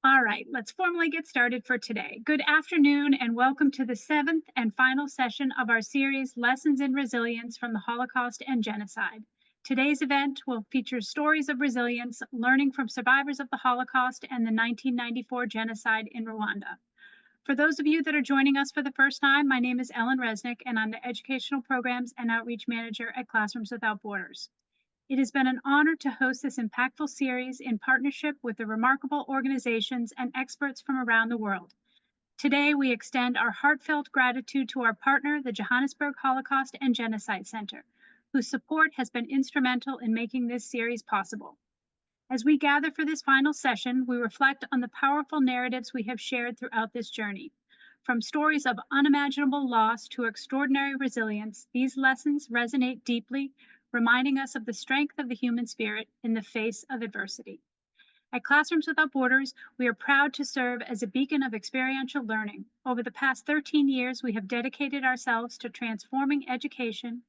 All right, let's formally get started for today. Good afternoon and welcome to the seventh and final session of our series, Lessons in Resilience from the Holocaust and Genocide. Today's event will feature stories of resilience, learning from survivors of the Holocaust and the 1994 genocide in Rwanda. For those of you that are joining us for the first time, my name is Ellen Resnick and I'm the Educational Programs and Outreach Manager at Classrooms Without Borders. It has been an honor to host this impactful series in partnership with the remarkable organizations and experts from around the world. Today, we extend our heartfelt gratitude to our partner, the Johannesburg Holocaust and Genocide Center, whose support has been instrumental in making this series possible. As we gather for this final session, we reflect on the powerful narratives we have shared throughout this journey. From stories of unimaginable loss to extraordinary resilience, these lessons resonate deeply, reminding us of the strength of the human spirit in the face of adversity. At Classrooms Without Borders, we are proud to serve as a beacon of experiential learning. Over the past 13 years, we have dedicated ourselves to transforming education,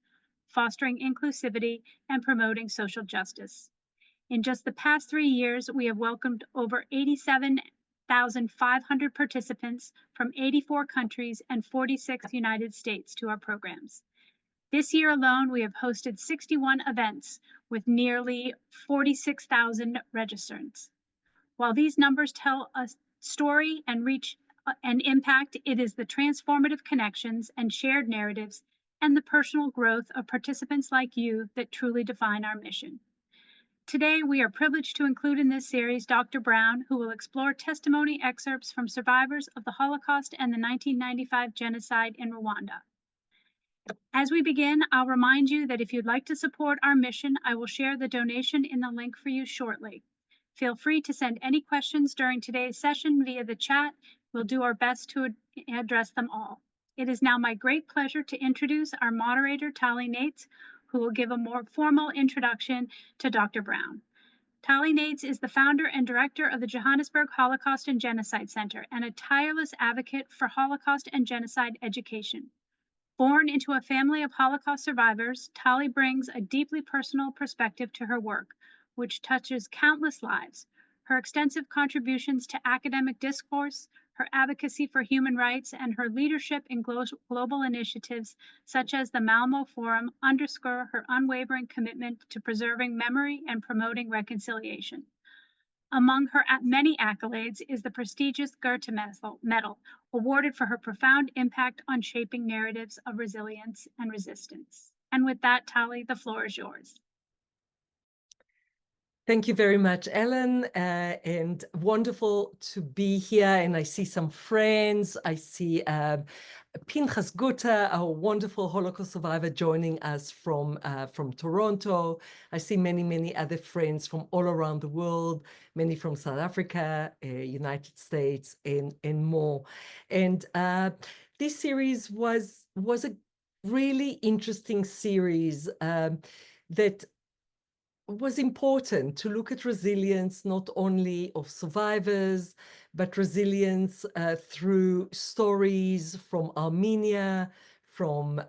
fostering inclusivity, and promoting social justice. In just the past 3 years, we have welcomed over 87,500 participants from 84 countries and 46 United States to our programs. This year alone, we have hosted 61 events with nearly 46,000 registrants. While these numbers tell a story and reach an impact, it is the transformative connections and shared narratives and the personal growth of participants like you that truly define our mission. Today, we are privileged to include in this series Dr. Brown, who will explore testimony excerpts from survivors of the Holocaust and the 1995 genocide in Rwanda. As we begin, I'll remind you that if you'd like to support our mission, I will share the donation in the link for you shortly. Feel free to send any questions during today's session via the chat. We'll do our best to address them all. It is now my great pleasure to introduce our moderator, Tali Nates, who will give a more formal introduction to Dr. Brown. Tali Nates is the founder and director of the Johannesburg Holocaust and Genocide Center and a tireless advocate for Holocaust and genocide education. Born into a family of Holocaust survivors, Tali brings a deeply personal perspective to her work, which touches countless lives. Her extensive contributions to academic discourse, her advocacy for human rights, and her leadership in global initiatives such as the Malmo Forum underscore her unwavering commitment to preserving memory and promoting reconciliation. Among her many accolades is the prestigious Goethe Medal, awarded for her profound impact on shaping narratives of resilience and resistance. And with that, Tali, the floor is yours. Thank you very much, Ellen, and wonderful to be here. And I see some friends. I see Pinchas Guta, our wonderful Holocaust survivor, joining us from Toronto. I see many, many other friends from all around the world, many from South Africa, United States, and more. And this series was a really interesting series that was important to look at resilience, not only of survivors, but resilience through stories from Armenia, from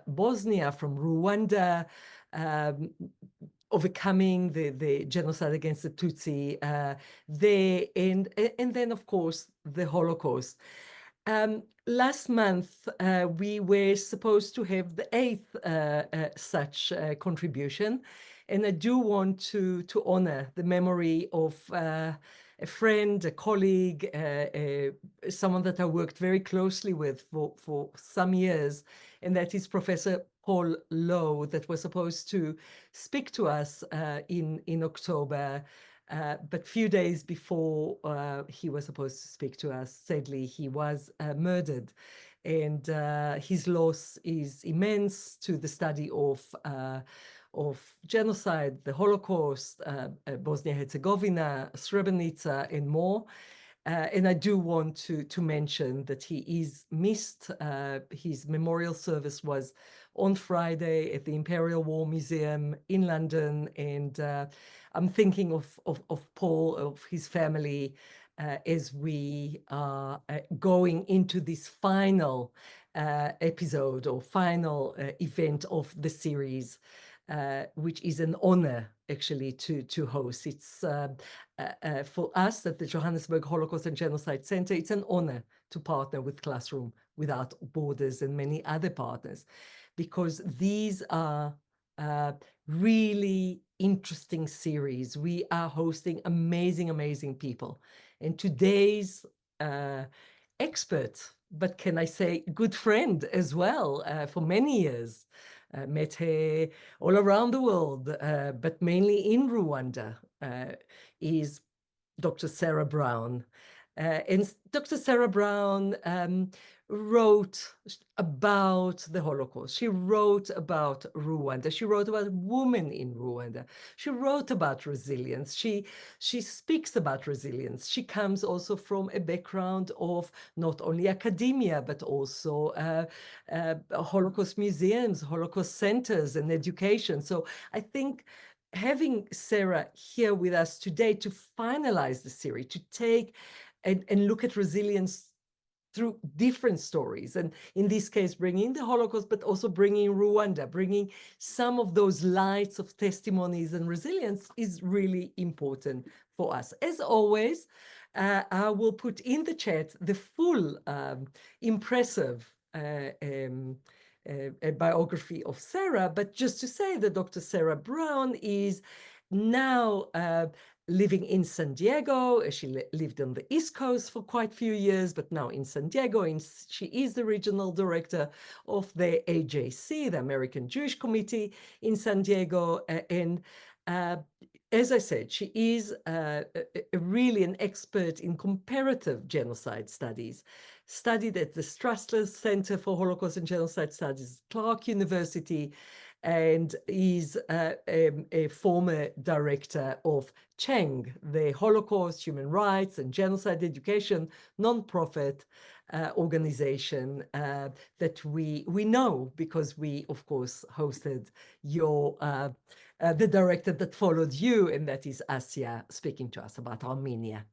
Bosnia, from Rwanda, overcoming the genocide against the Tutsi there, and then, of course, the Holocaust. Last month, we were supposed to have the 8th such contribution. And I do want to honor the memory of a friend, a colleague, someone that I worked very closely with for some years, and that is Professor Paul Lowe, that was supposed to speak to us in October. But few days before he was supposed to speak to us, sadly, he was murdered. And his loss is immense to the study of genocide, the Holocaust, Bosnia-Herzegovina, Srebrenica, and more. And I do want to mention that he is missed. His memorial service was on Friday at the Imperial War Museum in London. And I'm thinking of Paul, of his family, as we are going into this final episode or final event of the series. which is an honor actually to host. It's for us at the Johannesburg Holocaust and Genocide Center, it's an honor to partner with Classroom Without Borders and many other partners, because these are really interesting series. We are hosting amazing people. And today's expert, but can I say good friend as well, for many years, met her all around the world, but mainly in Rwanda, is Dr. Sarah Brown. And Dr. Sarah Brown wrote about the Holocaust. She wrote about Rwanda. She wrote about women in Rwanda. She wrote about resilience. She speaks about resilience. She comes also from a background of not only academia, but also Holocaust museums, Holocaust centers, and education. So I think having Sarah here with us today to finalize the series, to take and look at resilience through different stories, and in this case bringing the Holocaust, but also bringing Rwanda, bringing some of those lights of testimonies and resilience, is really important for us. As always, I will put in the chat the full impressive a biography of Sarah, but just to say that Dr. Sarah Brown is now living in San Diego. She lived on the East Coast for quite a few years, but now in San Diego. She is the regional director of the AJC, the American Jewish Committee in San Diego. And as I said, she is really an expert in comparative genocide studies, studied at the Strassler Center for Holocaust and Genocide Studies, Clark University, and is a former director of CHENG, the Holocaust, Human Rights, and Genocide Education nonprofit organization that we know because we, of course, hosted your the director that followed you, and that is Asya, speaking to us about Armenia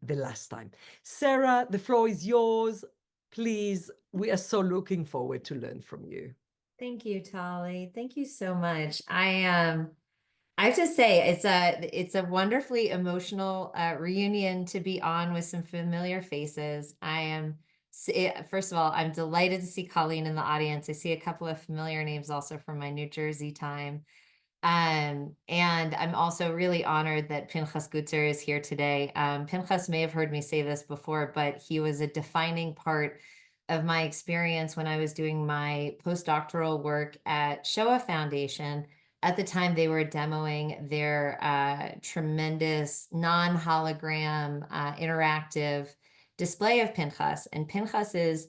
the last time. Sarah, the floor is yours. Please, we are so looking forward to learn from you. Thank you, Tali. Thank you so much. I have to say it's a wonderfully emotional reunion to be on with some familiar faces. First of all, I'm delighted to see Colleen in the audience. I see a couple of familiar names also from my New Jersey time. And I'm also really honored that Pinchas Gutzer is here today. Pinchas may have heard me say this before, but he was a defining part of my experience when I was doing my postdoctoral work at Shoah Foundation. At the time, they were demoing their tremendous non-hologram interactive display of Pinchas. And Pinchas's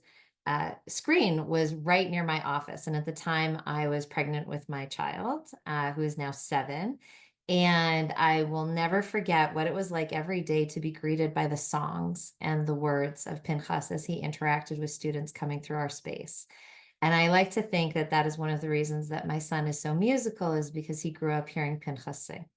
screen was right near my office. And at the time, I was pregnant with my child, who is now 7. And I will never forget what it was like every day to be greeted by the songs and the words of Pinchas as he interacted with students coming through our space. And I like to think that that is one of the reasons that my son is so musical, is because he grew up hearing Pinchas sing.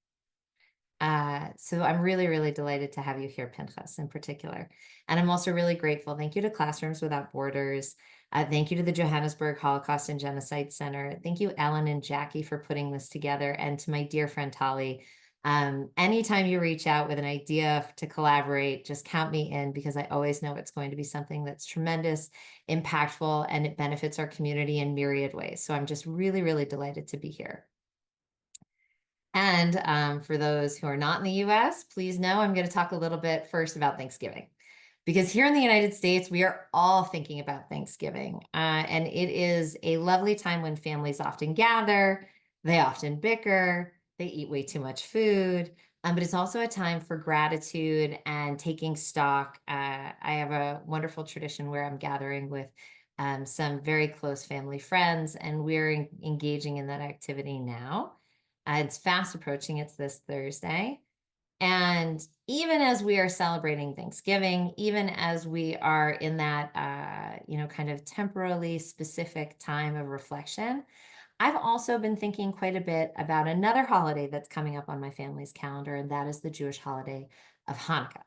So I'm really delighted to have you here, Pinchas, in particular. And I'm also really grateful. Thank you to Classrooms Without Borders. Thank you to the Johannesburg Holocaust and Genocide Center. Thank you, Ellen and Jackie, for putting this together. And to my dear friend, Tali, anytime you reach out with an idea to collaborate, just count me in, because I always know it's going to be something that's tremendous, impactful, and it benefits our community in myriad ways. So I'm just really delighted to be here. And for those who are not in the US, please know I'm going to talk a little bit first about Thanksgiving. Because here in the United States, we are all thinking about Thanksgiving. And it is a lovely time when families often gather, they often bicker, they eat way too much food. But it's also a time for gratitude and taking stock. I have a wonderful tradition where I'm gathering with some very close family friends, and we're engaging in that activity now. It's fast approaching. It's this Thursday. And even as we are celebrating Thanksgiving, even as we are in that, kind of temporally specific time of reflection, I've also been thinking quite a bit about another holiday that's coming up on my family's calendar, and that is the Jewish holiday of Hanukkah.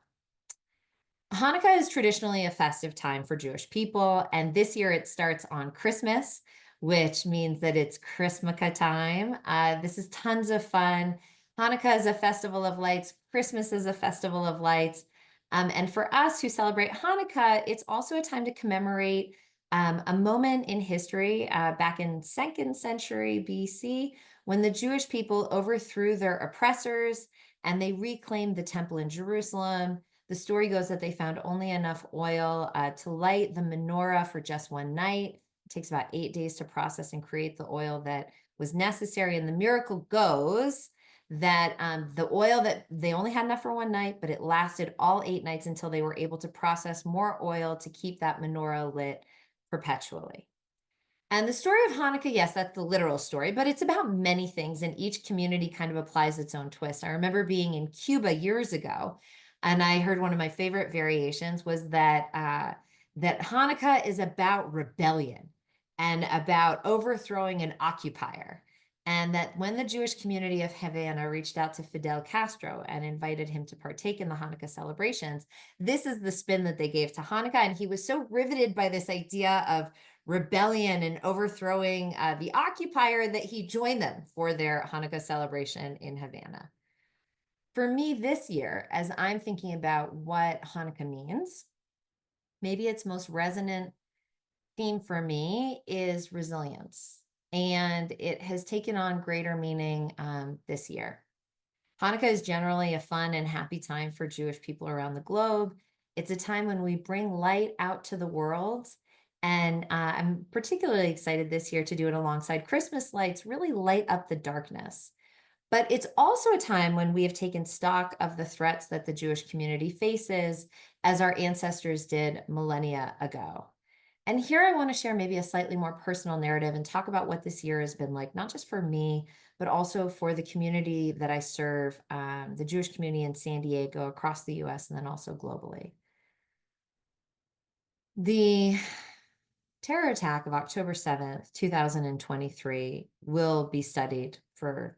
Hanukkah is traditionally a festive time for Jewish people, and this year it starts on Christmas, which means that it's Christmaka time. This is tons of fun. Hanukkah is a festival of lights. Christmas is a festival of lights. And for us who celebrate Hanukkah, it's also a time to commemorate a moment in history back in 2nd century BC, when the Jewish people overthrew their oppressors and they reclaimed the temple in Jerusalem. The story goes that they found only enough oil to light the menorah for just one night. It takes about 8 days to process and create the oil that was necessary. And the miracle goes that the oil that they only had enough for one night, but it lasted all 8 nights until they were able to process more oil to keep that menorah lit perpetually. And the story of Hanukkah, yes, that's the literal story, but it's about many things, and each community kind of applies its own twist. I remember being in Cuba years ago, and I heard one of my favorite variations was that that Hanukkah is about rebellion and about overthrowing an occupier. And that when the Jewish community of Havana reached out to Fidel Castro and invited him to partake in the Hanukkah celebrations, this is the spin that they gave to Hanukkah. And he was so riveted by this idea of rebellion and overthrowing the occupier that he joined them for their Hanukkah celebration in Havana. For me this year, as I'm thinking about what Hanukkah means, maybe its most resonant theme for me is resilience. And it has taken on greater meaning this year. Hanukkah is generally a fun and happy time for Jewish people around the globe. It's a time when we bring light out to the world. And I'm particularly excited this year to do it alongside Christmas lights, really light up the darkness. But it's also a time when we have taken stock of the threats that the Jewish community faces, as our ancestors did millennia ago. And here I want to share maybe a slightly more personal narrative and talk about what this year has been like, not just for me, but also for the community that I serve, the Jewish community in San Diego, across the US, and then also globally. The terror attack of October 7th, 2023 will be studied for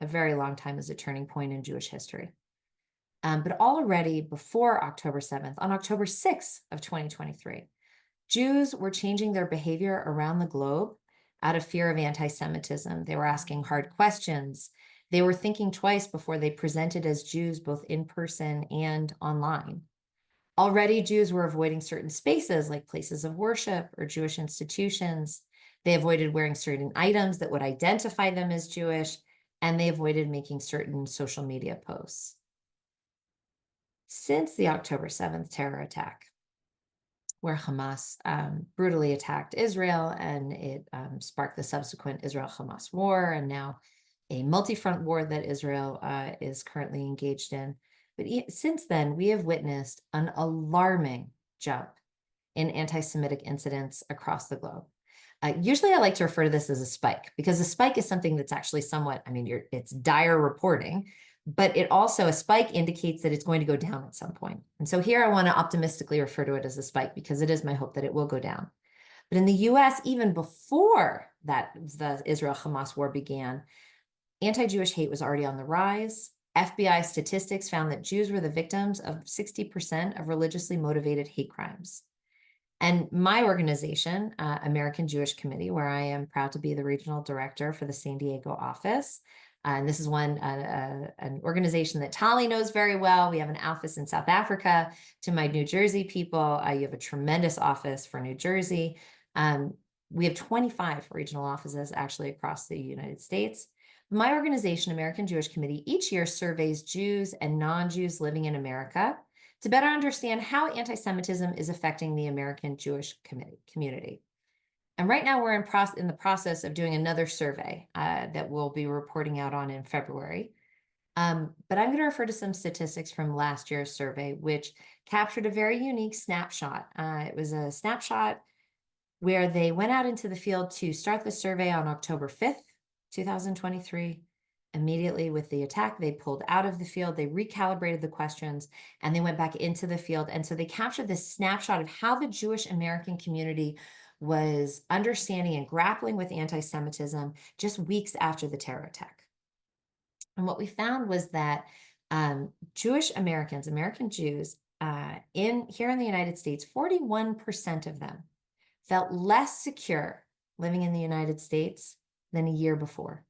a very long time as a turning point in Jewish history. But already before October 7th, on October 6th of 2023, Jews were changing their behavior around the globe out of fear of anti-Semitism. They were asking hard questions. They were thinking twice before they presented as Jews, both in person and online. Already, Jews were avoiding certain spaces like places of worship or Jewish institutions. They avoided wearing certain items that would identify them as Jewish, and they avoided making certain social media posts. Since the October 7th terror attack, where Hamas brutally attacked Israel, and it sparked the subsequent Israel-Hamas war, and now a multi-front war that Israel is currently engaged in. But since then, we have witnessed an alarming jump in anti-Semitic incidents across the globe. Usually I like to refer to this as a spike, because a spike is something that's actually somewhat, it's dire reporting, but it also, a spike indicates that it's going to go down at some point. And so here I want to optimistically refer to it as a spike, because it is my hope that it will go down. But in the US, even before that, the Israel-Hamas war began, anti-Jewish hate was already on the rise. FBI statistics found that Jews were the victims of 60% of religiously motivated hate crimes. And my organization, American Jewish Committee, where I am proud to be the regional director for the San Diego office, and this is an organization that Tali knows very well. We have an office in South Africa. To my New Jersey people, you have a tremendous office for New Jersey. We have 25 regional offices actually across the United States. My organization, American Jewish Committee, each year surveys Jews and non-Jews living in America to better understand how anti-Semitism is affecting the American Jewish community. And right now we're in the process of doing another survey that we'll be reporting out on in February. But I'm going to refer to some statistics from last year's survey, which captured a very unique snapshot. It was a snapshot where they went out into the field to start the survey on October 5th, 2023. Immediately with the attack, they pulled out of the field, they recalibrated the questions, and they went back into the field. And so they captured this snapshot of how the Jewish American community was understanding and grappling with anti-Semitism just weeks after the terror attack. And what we found was that Jewish Americans, American Jews, here in the United States, 41% of them felt less secure living in the United States than a year before.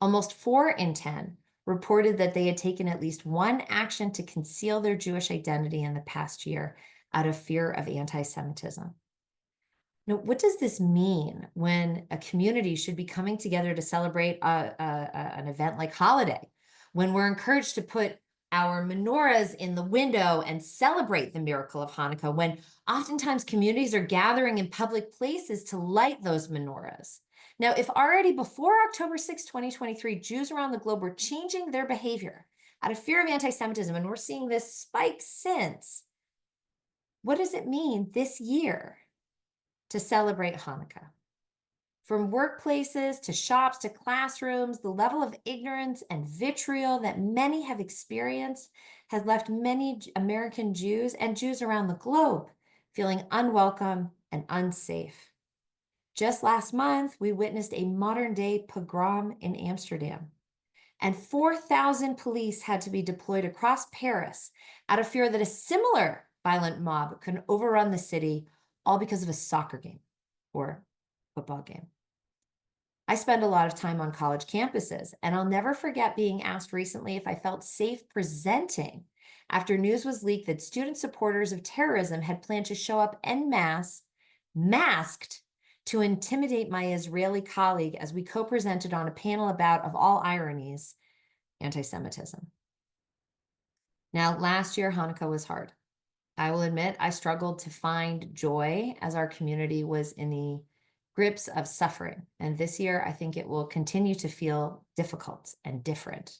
Almost 4 in 10 reported that they had taken at least one action to conceal their Jewish identity in the past year out of fear of anti-Semitism. Now, what does this mean when a community should be coming together to celebrate an event like holiday, when we're encouraged to put our menorahs in the window and celebrate the miracle of Hanukkah, when oftentimes communities are gathering in public places to light those menorahs? Now, if already before October 6, 2023, Jews around the globe were changing their behavior out of fear of anti-Semitism, and we're seeing this spike since, what does it mean this year to celebrate Hanukkah? From workplaces to shops to classrooms, the level of ignorance and vitriol that many have experienced has left many American Jews and Jews around the globe feeling unwelcome and unsafe. Just last month, we witnessed a modern-day pogrom in Amsterdam, and 4,000 police had to be deployed across Paris out of fear that a similar violent mob could overrun the city, all because of a soccer game or football game. I spend a lot of time on college campuses, and I'll never forget being asked recently if I felt safe presenting after news was leaked that student supporters of terrorism had planned to show up en masse, masked, to intimidate my Israeli colleague as we co-presented on a panel about, of all ironies, anti-Semitism. Now, last year, Hanukkah was hard. I will admit I struggled to find joy as our community was in the grips of suffering. And this year, I think it will continue to feel difficult and different.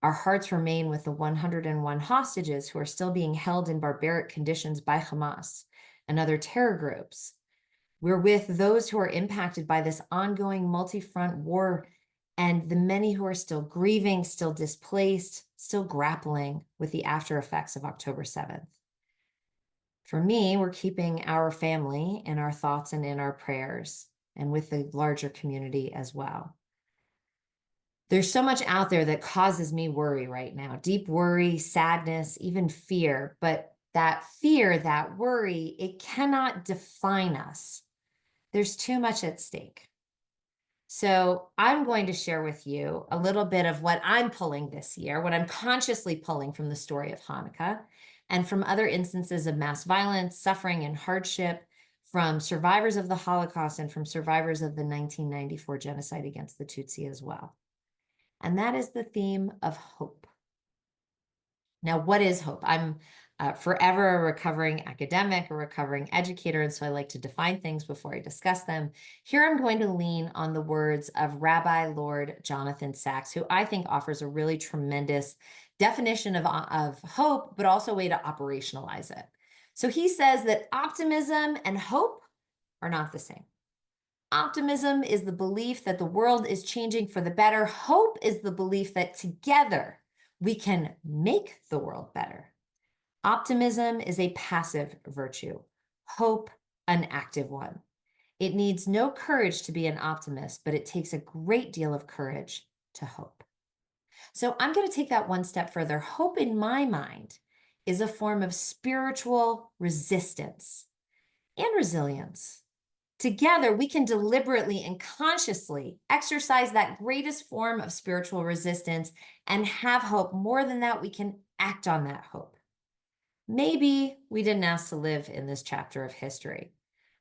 Our hearts remain with the 101 hostages who are still being held in barbaric conditions by Hamas and other terror groups. We're with those who are impacted by this ongoing multi-front war and the many who are still grieving, still displaced, still grappling with the after effects of October 7th. For me, we're keeping our family in our thoughts and in our prayers, and with the larger community as well. There's so much out there that causes me worry right now, deep worry, sadness, even fear. But that fear, that worry, it cannot define us. There's too much at stake. So I'm going to share with you a little bit of what I'm pulling this year, what I'm consciously pulling from the story of Hanukkah, and from other instances of mass violence, suffering, and hardship, from survivors of the Holocaust and from survivors of the 1994 genocide against the Tutsi as well. And that is the theme of hope. Now, what is hope? I'm forever a recovering academic, a recovering educator, and so I like to define things before I discuss them. Here I'm going to lean on the words of Rabbi Lord Jonathan Sacks, who I think offers a really tremendous definition of hope, but also a way to operationalize it. So he says that optimism and hope are not the same. Optimism is the belief that the world is changing for the better. Hope is the belief that together we can make the world better. Optimism is a passive virtue, hope an active one. It needs no courage to be an optimist, but it takes a great deal of courage to hope. So I'm going to take that one step further. Hope, in my mind, is a form of spiritual resistance and resilience. Together, we can deliberately and consciously exercise that greatest form of spiritual resistance and have hope. More than that, we can act on that hope. Maybe we didn't ask to live in this chapter of history.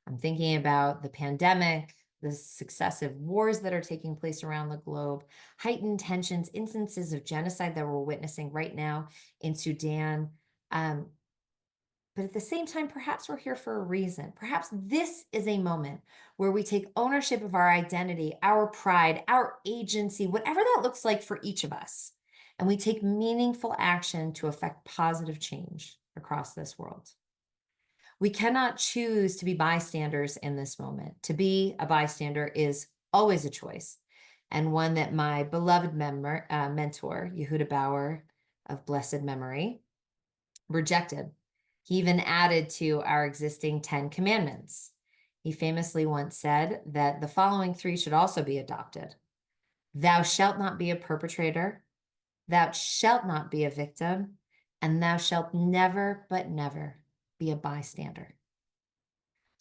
I'm thinking about the pandemic, the successive wars that are taking place around the globe, heightened tensions, instances of genocide that we're witnessing right now in Sudan. But at the same time, perhaps we're here for a reason. Perhaps this is a moment where we take ownership of our identity, our pride, our agency, whatever that looks like for each of us, and we take meaningful action to affect positive change across this world. We cannot choose to be bystanders in this moment. To be a bystander is always a choice, and one that my beloved mentor, Yehuda Bauer of blessed memory, rejected. He even added to our existing 10 commandments. He famously once said that the following 3 should also be adopted. Thou shalt not be a perpetrator, thou shalt not be a victim, and thou shalt never but never be a bystander.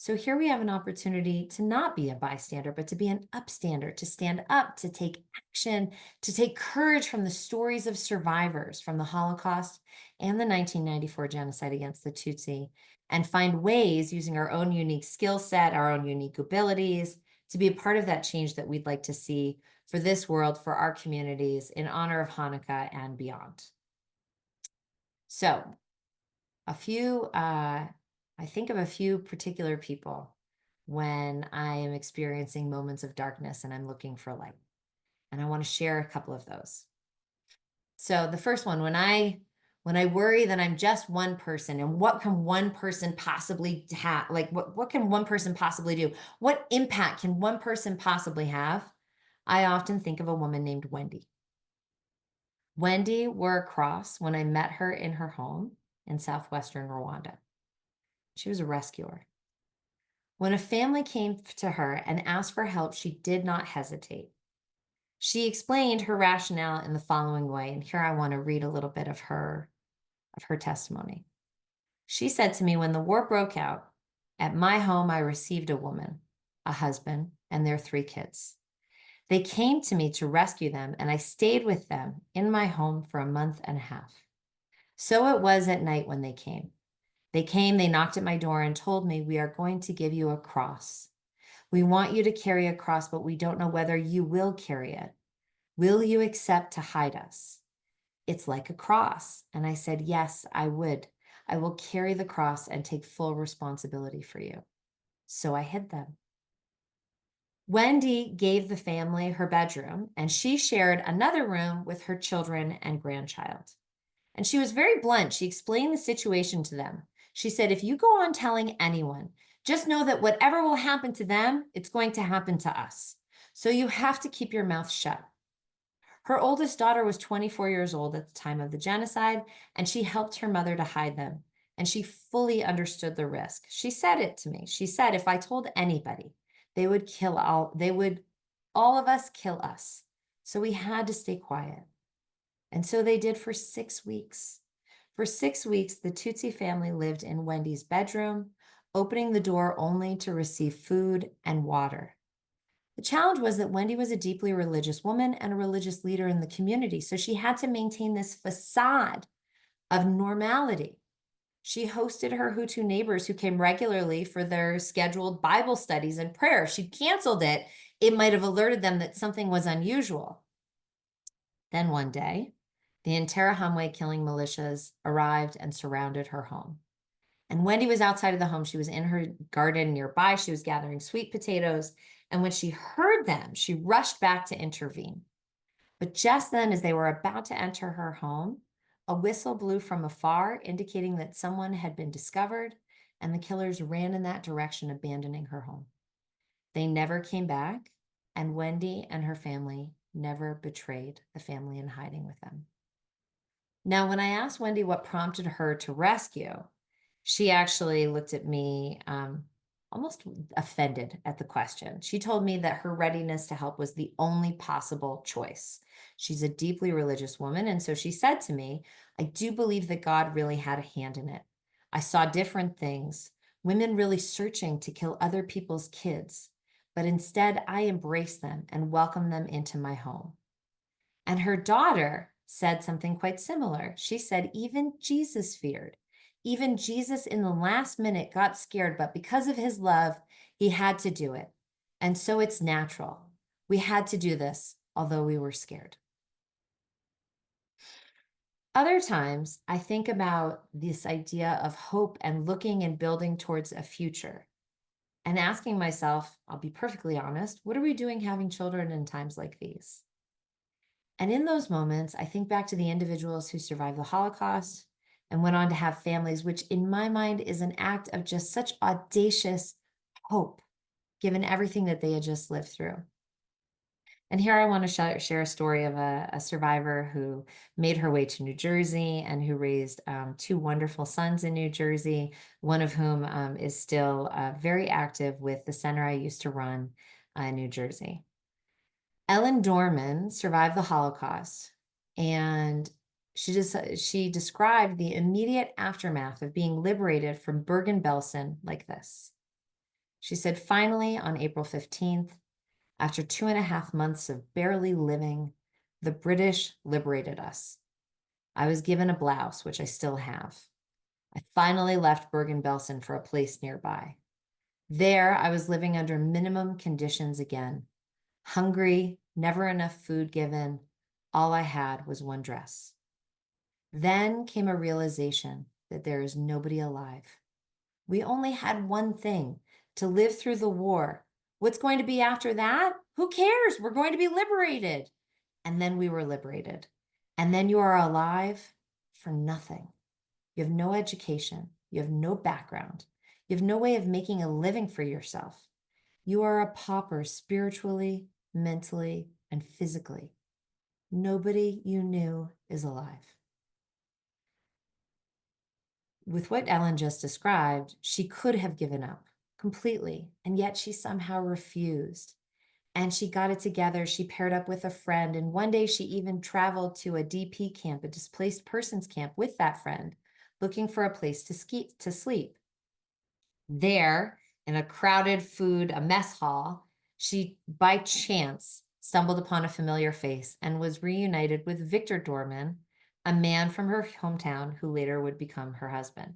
So here we have an opportunity to not be a bystander, but to be an upstander, to stand up, to take action, to take courage from the stories of survivors from the Holocaust and the 1994 genocide against the Tutsi, and find ways using our own unique skill set, our own unique abilities, to be a part of that change that we'd like to see for this world, for our communities, in honor of Hanukkah and beyond. So I think of a few particular people when I am experiencing moments of darkness and I'm looking for light. And I want to share a couple of those. So the first one, when I worry that I'm just one person and what can one person possibly have, like what can one person possibly do? What impact can one person possibly have? I often think of a woman named Wendy. Wendy wore a cross when I met her in her home in southwestern Rwanda. She was a rescuer. When a family came to her and asked for help, she did not hesitate. She explained her rationale in the following way, and here I want to read a little bit of her testimony. She said to me, when the war broke out, at my home, I received a woman, a husband, and their 3 kids. They came to me to rescue them, and I stayed with them in my home for a month and a half. So it was at night when they came. They knocked at my door and told me, we are going to give you a cross. We want you to carry a cross, but we don't know whether you will carry it. Will you accept to hide us? It's like a cross. And I said, yes, I would. I will carry the cross and take full responsibility for you. So I hid them. Wendy gave the family her bedroom, and she shared another room with her children and grandchild. And she was very blunt. She explained the situation to them. She said, if you go on telling anyone, just know that whatever will happen to them, it's going to happen to us. So you have to keep your mouth shut. Her oldest daughter was 24 years old at the time of the genocide, and she helped her mother to hide them. And she fully understood the risk. She said it to me. She said, if I told anybody, they would all of us kill us. So we had to stay quiet. And so they did for 6 weeks. For 6 weeks, the Tutsi family lived in Wendy's bedroom, opening the door only to receive food and water. The challenge was that Wendy was a deeply religious woman and a religious leader in the community, so she had to maintain this facade of normality. She hosted her Hutu neighbors who came regularly for their scheduled Bible studies and prayer. If she canceled it, it might have alerted them that something was unusual. Then one day, the Interahamwe killing militias arrived and surrounded her home. And Wendy was outside of the home. She was in her garden nearby. She was gathering sweet potatoes. And when she heard them, she rushed back to intervene. But just then, as they were about to enter her home, a whistle blew from afar, indicating that someone had been discovered, and the killers ran in that direction, abandoning her home. They never came back, and Wendy and her family never betrayed the family in hiding with them. Now, when I asked Wendy what prompted her to rescue, she actually looked at me almost offended at the question. She told me that her readiness to help was the only possible choice. She's a deeply religious woman, and so she said to me, I do believe that God really had a hand in it. I saw different things, women really searching to kill other people's kids, but instead I embraced them and welcomed them into my home. And her daughter said something quite similar. She said, even Jesus feared. Even Jesus in the last minute got scared, but because of his love, he had to do it. And so it's natural. We had to do this, although we were scared. Other times, I think about this idea of hope and looking and building towards a future and asking myself, I'll be perfectly honest, what are we doing having children in times like these? And in those moments, I think back to the individuals who survived the Holocaust and went on to have families, which in my mind is an act of just such audacious hope, given everything that they had just lived through. And here I want to share a story of a survivor who made her way to New Jersey and who raised 2 wonderful sons in New Jersey, one of whom is still very active with the center I used to run in New Jersey. Ellen Dorman survived the Holocaust, and she described the immediate aftermath of being liberated from Bergen-Belsen like this. She said, finally, on April 15th, after 2.5 months of barely living, the British liberated us. I was given a blouse, which I still have. I finally left Bergen-Belsen for a place nearby. There, I was living under minimum conditions again. Hungry, never enough food given. All I had was one dress. Then came a realization that there is nobody alive. We only had one thing, to live through the war. What's going to be after that? Who cares? We're going to be liberated. And then we were liberated. And then you are alive for nothing. You have no education. You have no background. You have no way of making a living for yourself. You are a pauper spiritually, mentally, and physically. Nobody you knew is alive. With what Ellen just described, she could have given up completely, and yet she somehow refused. And she got it together. She paired up with a friend, and one day she even traveled to a DP camp, a displaced persons camp, with that friend, looking for a place to sleep. There, in a crowded a mess hall, she, by chance, stumbled upon a familiar face and was reunited with Victor Dorman, a man from her hometown who later would become her husband.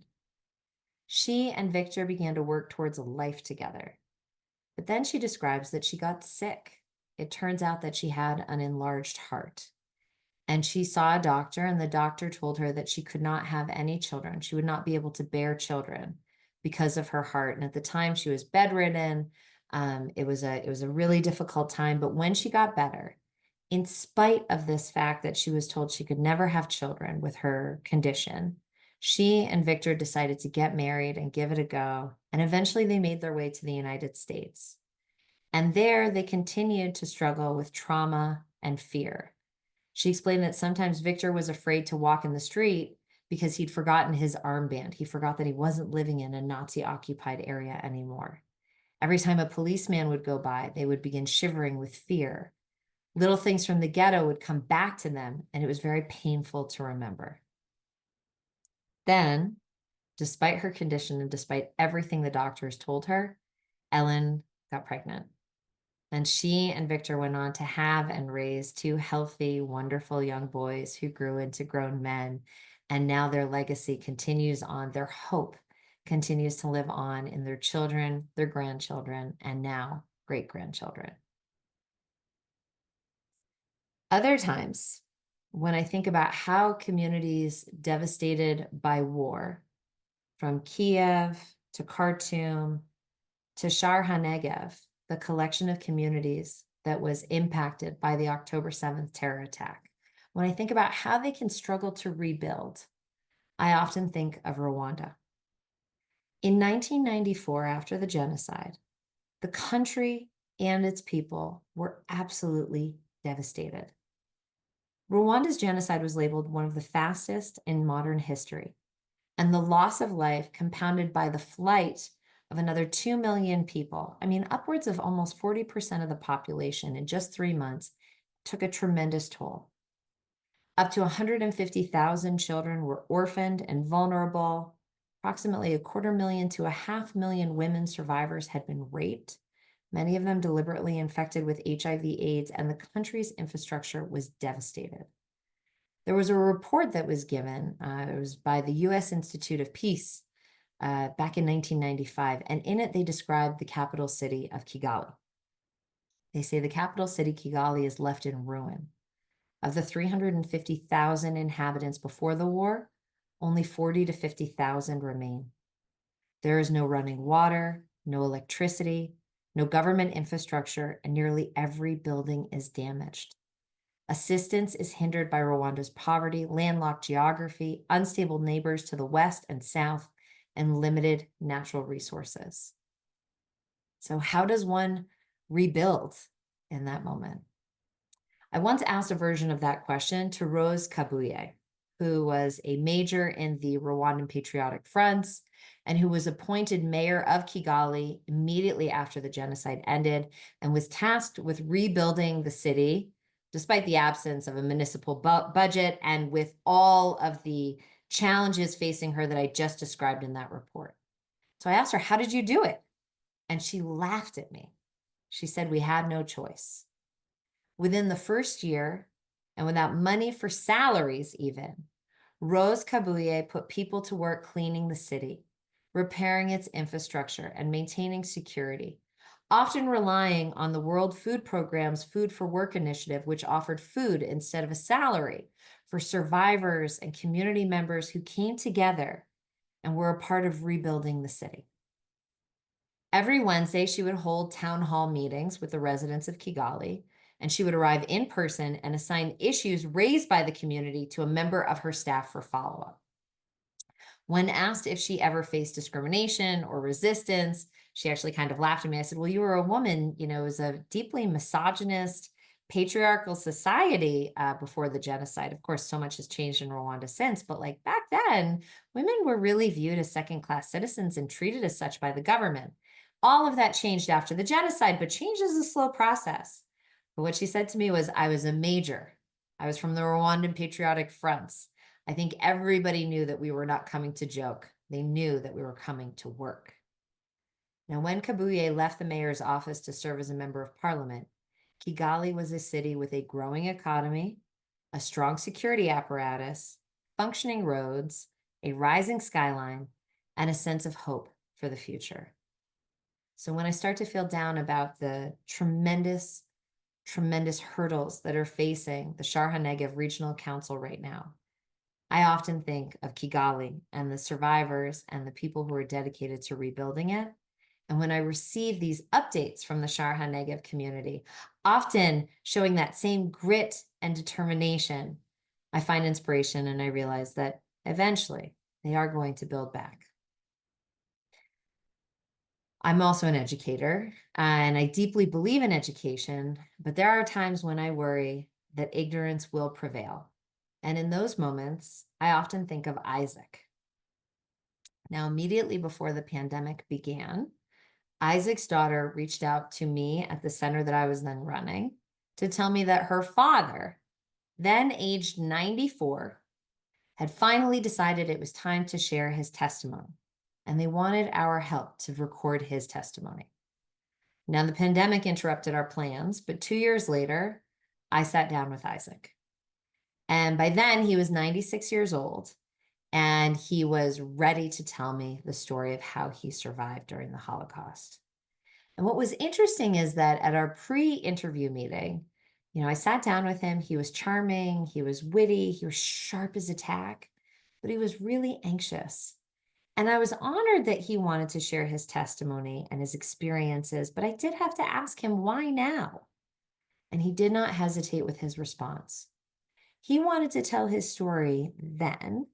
She and Victor began to work towards a life together. But then she describes that she got sick. It turns out that she had an enlarged heart. And she saw a doctor, and the doctor told her that she could not have any children. She would not be able to bear children because of her heart. And at the time, she was bedridden. It was a really difficult time. But when she got better, in spite of this fact that she was told she could never have children with her condition, she and Victor decided to get married and give it a go. And eventually they made their way to the United States. And there they continued to struggle with trauma and fear. She explained that sometimes Victor was afraid to walk in the street because he'd forgotten his armband. He forgot that he wasn't living in a Nazi-occupied area anymore. Every time a policeman would go by, they would begin shivering with fear. Little things from the ghetto would come back to them, and it was very painful to remember. Then, despite her condition and despite everything the doctors told her, Ellen got pregnant. And she and Victor went on to have and raise 2 healthy, wonderful young boys who grew into grown men. And now their legacy continues on. Their hope continues to live on in their children, their grandchildren, and now great-grandchildren. Other times, when I think about how communities devastated by war, from Kiev to Khartoum to Shar HaNegev, the collection of communities that was impacted by the October 7th terror attack, when I think about how they can struggle to rebuild, I often think of Rwanda. In 1994, after the genocide, the country and its people were absolutely devastated. Rwanda's genocide was labeled one of the fastest in modern history, and the loss of life compounded by the flight of another 2 million people, I mean, upwards of almost 40% of the population in just 3 months, took a tremendous toll. Up to 150,000 children were orphaned and vulnerable. Approximately 250,000 to 500,000 women survivors had been raped, many of them deliberately infected with HIV/AIDS, and the country's infrastructure was devastated. There was a report that was given, it was by the U.S. Institute of Peace back in 1995, and in it they described the capital city of Kigali. They say the capital city, Kigali, is left in ruin. Of the 350,000 inhabitants before the war, only 40,000 to 50,000 remain. There is no running water, no electricity, no government infrastructure, and nearly every building is damaged. Assistance is hindered by Rwanda's poverty, landlocked geography, unstable neighbors to the west and south, and limited natural resources. So how does one rebuild in that moment? I once asked a version of that question to Rose Kabuye, who was a major in the Rwandan Patriotic Fronts and who was appointed mayor of Kigali immediately after the genocide ended and was tasked with rebuilding the city, despite the absence of a municipal budget and with all of the challenges facing her that I just described in that report. So I asked her, how did you do it? and she laughed at me. She said we had no choice. Within the first year, and without money for salaries even, Rose Kabuye put people to work cleaning the city, repairing its infrastructure, and maintaining security, often relying on the World Food Programme's Food for Work initiative, which offered food instead of a salary for survivors and community members who came together and were a part of rebuilding the city. Every Wednesday, she would hold town hall meetings with the residents of Kigali, and she would arrive in person and assign issues raised by the community to a member of her staff for follow-up. When asked if she ever faced discrimination or resistance, she actually kind of laughed at me. I said, well, you were a woman, it was a deeply misogynist, patriarchal society before the genocide. Of course, so much has changed in Rwanda since, but like back then, women were really viewed as second-class citizens and treated as such by the government. All of that changed after the genocide, but change is a slow process. But what she said to me was, I was a major. I was from the Rwandan Patriotic Fronts. I think everybody knew that we were not coming to joke. They knew that we were coming to work. Now, when Kabuye left the mayor's office to serve as a member of parliament, Kigali was a city with a growing economy, a strong security apparatus, functioning roads, a rising skyline, and a sense of hope for the future. So when I start to feel down about the tremendous hurdles that are facing the Sharha-Negev Regional Council right now, I often think of Kigali and the survivors and the people who are dedicated to rebuilding it. And when I receive these updates from the Sharha-Negev community, often showing that same grit and determination, I find inspiration and I realize that eventually they are going to build back. I'm also an educator, and I deeply believe in education, but there are times when I worry that ignorance will prevail. And in those moments, I often think of Isaac. Now, immediately before the pandemic began, Isaac's daughter reached out to me at the center that I was then running to tell me that her father, then aged 94, had finally decided it was time to share his testimony, and they wanted our help to record his testimony. Now, the pandemic interrupted our plans, but 2 years later, I sat down with Isaac. And by then, he was 96 years old, and he was ready to tell me the story of how he survived during the Holocaust. And what was interesting is that at our pre-interview meeting, I sat down with him. He was charming, he was witty, he was sharp as a tack, but he was really anxious. And I was honored that he wanted to share his testimony and his experiences, but I did have to ask him, why now? And he did not hesitate with his response. He wanted to tell his story then,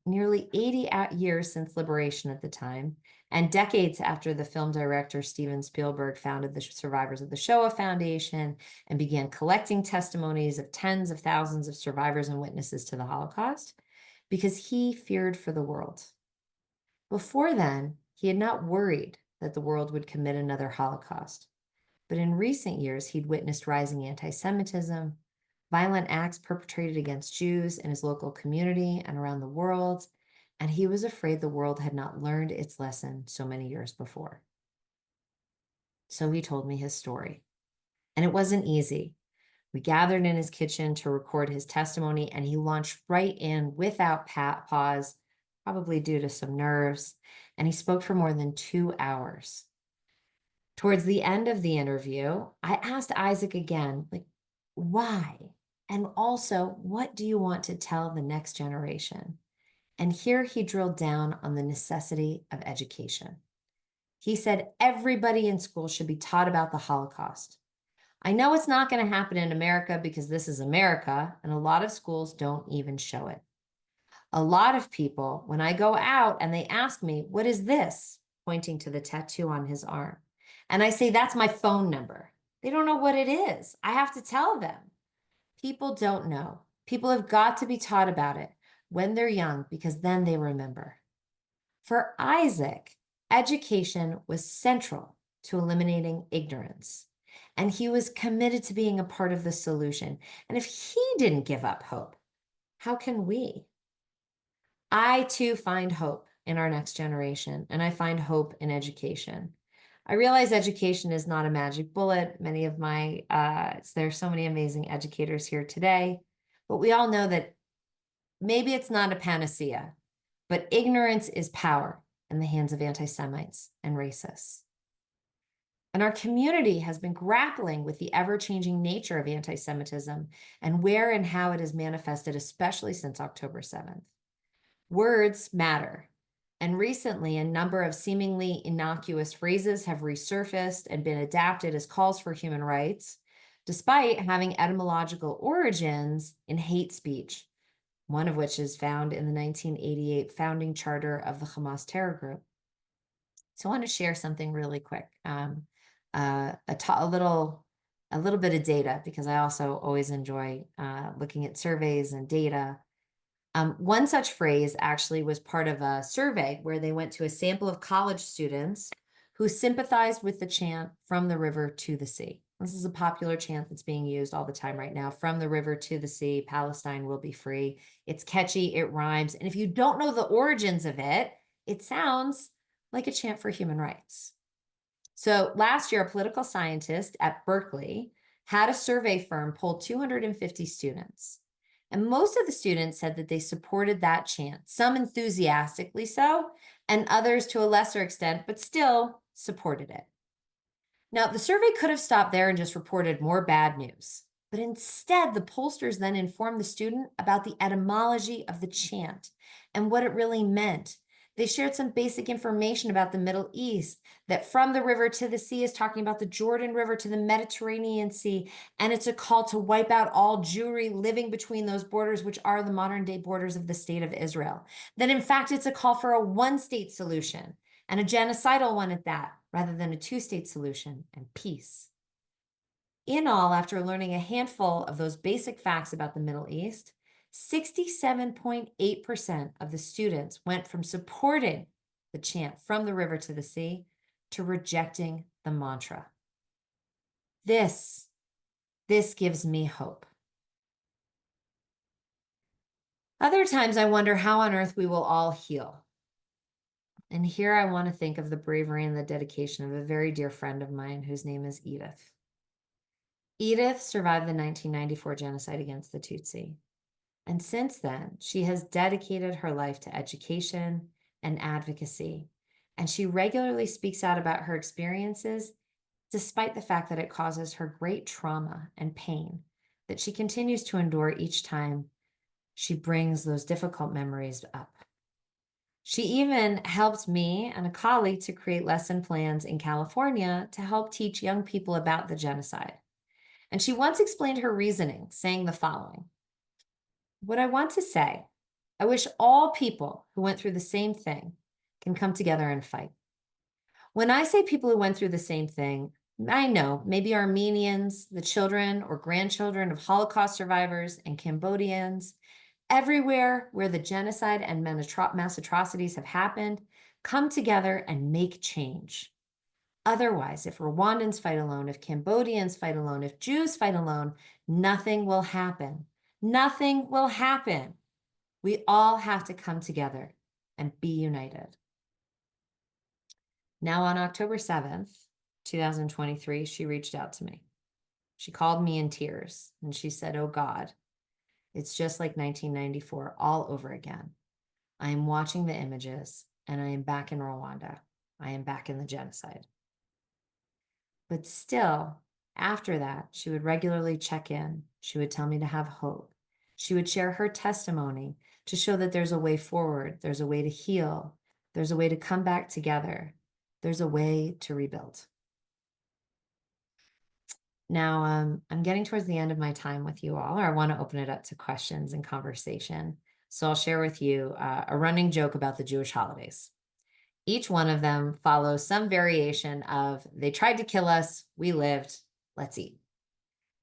nearly 80 years since liberation at the time, and decades after the film director Steven Spielberg founded the Survivors of the Shoah Foundation and began collecting testimonies of tens of thousands of survivors and witnesses to the Holocaust, because he feared for the world. Before then, he had not worried that the world would commit another Holocaust. But in recent years, he'd witnessed rising anti-Semitism, violent acts perpetrated against Jews in his local community and around the world, and he was afraid the world had not learned its lesson so many years before. So he told me his story, and it wasn't easy. We gathered in his kitchen to record his testimony, and he launched right in without pause, probably due to some nerves, and he spoke for more than 2 hours. Towards the end of the interview, I asked Isaac again, why? And also, what do you want to tell the next generation? And here he drilled down on the necessity of education. He said everybody in school should be taught about the Holocaust. I know it's not going to happen in America because this is America, and a lot of schools don't even show it. A lot of people, when I go out and they ask me, what is this? Pointing to the tattoo on his arm. And I say, that's my phone number. They don't know what it is. I have to tell them. People don't know. People have got to be taught about it when they're young, because then they remember. For Isaac, education was central to eliminating ignorance, and he was committed to being a part of the solution. And if he didn't give up hope, how can we? I too find hope in our next generation, and I find hope in education. I realize education is not a magic bullet. Many of my, there's so many amazing educators here today, but we all know that maybe it's not a panacea, but ignorance is power in the hands of anti-Semites and racists. And our community has been grappling with the ever-changing nature of anti-Semitism and where and how it is manifested, especially since October 7th. Words matter. And recently, a number of seemingly innocuous phrases have resurfaced and been adapted as calls for human rights, despite having etymological origins in hate speech, one of which is found in the 1988 founding charter of the Hamas terror group. So I want to share something really quick, a little bit of data, because I also always enjoy looking at surveys and data. One such phrase actually was part of a survey where they went to a sample of college students who sympathized with the chant "From the river to the sea." This is a popular chant that's being used all the time right now. From the river to the sea, Palestine will be free. It's catchy, it rhymes. And if you don't know the origins of it, it sounds like a chant for human rights. So last year, a political scientist at Berkeley had a survey firm poll 250 students. And most of the students said that they supported that chant, some enthusiastically so, and others to a lesser extent, but still supported it. Now, the survey could have stopped there and just reported more bad news. But instead, the pollsters then informed the student about the etymology of the chant and what it really meant. They shared some basic information about the Middle East, that from the river to the sea is talking about the Jordan River to the Mediterranean Sea, and it's a call to wipe out all Jewry living between those borders, which are the modern day borders of the state of Israel. That in fact, it's a call for a one-state solution, and a genocidal one at that, rather than a two-state solution and peace. In all, after learning a handful of those basic facts about the Middle East, 67.8% of the students went from supporting the chant "From the river to the sea" to rejecting the mantra. This gives me hope. Other times I wonder how on earth we will all heal. And here I want to think of the bravery and the dedication of a very dear friend of mine whose name is Edith. Edith survived the 1994 genocide against the Tutsi. And since then, she has dedicated her life to education and advocacy. And she regularly speaks out about her experiences, despite the fact that it causes her great trauma and pain that she continues to endure each time she brings those difficult memories up. She even helped me and a colleague to create lesson plans in California to help teach young people about the genocide. And she once explained her reasoning, saying the following: "What I want to say, I wish all people who went through the same thing can come together and fight. When I say people who went through the same thing, I know maybe Armenians, the children or grandchildren of Holocaust survivors, and Cambodians, everywhere where the genocide and mass atrocities have happened, come together and make change. Otherwise, if Rwandans fight alone, if Cambodians fight alone, if Jews fight alone, nothing will happen. Nothing will happen. We all have to come together and be united." Now, on October 7th, 2023, she reached out to me. She called me in tears and she said, "Oh God, it's just like 1994 all over again. I am watching the images and I am back in Rwanda. I am back in the genocide." But still, after that, she would regularly check in. She would tell me to have hope. She would share her testimony to show that there's a way forward, there's a way to heal, there's a way to come back together, there's a way to rebuild. Now, I'm getting towards the end of my time with you all, or I want to open it up to questions and conversation. So I'll share with you a running joke about the Jewish holidays. Each one of them follows some variation of "they tried to kill us, we lived, let's eat."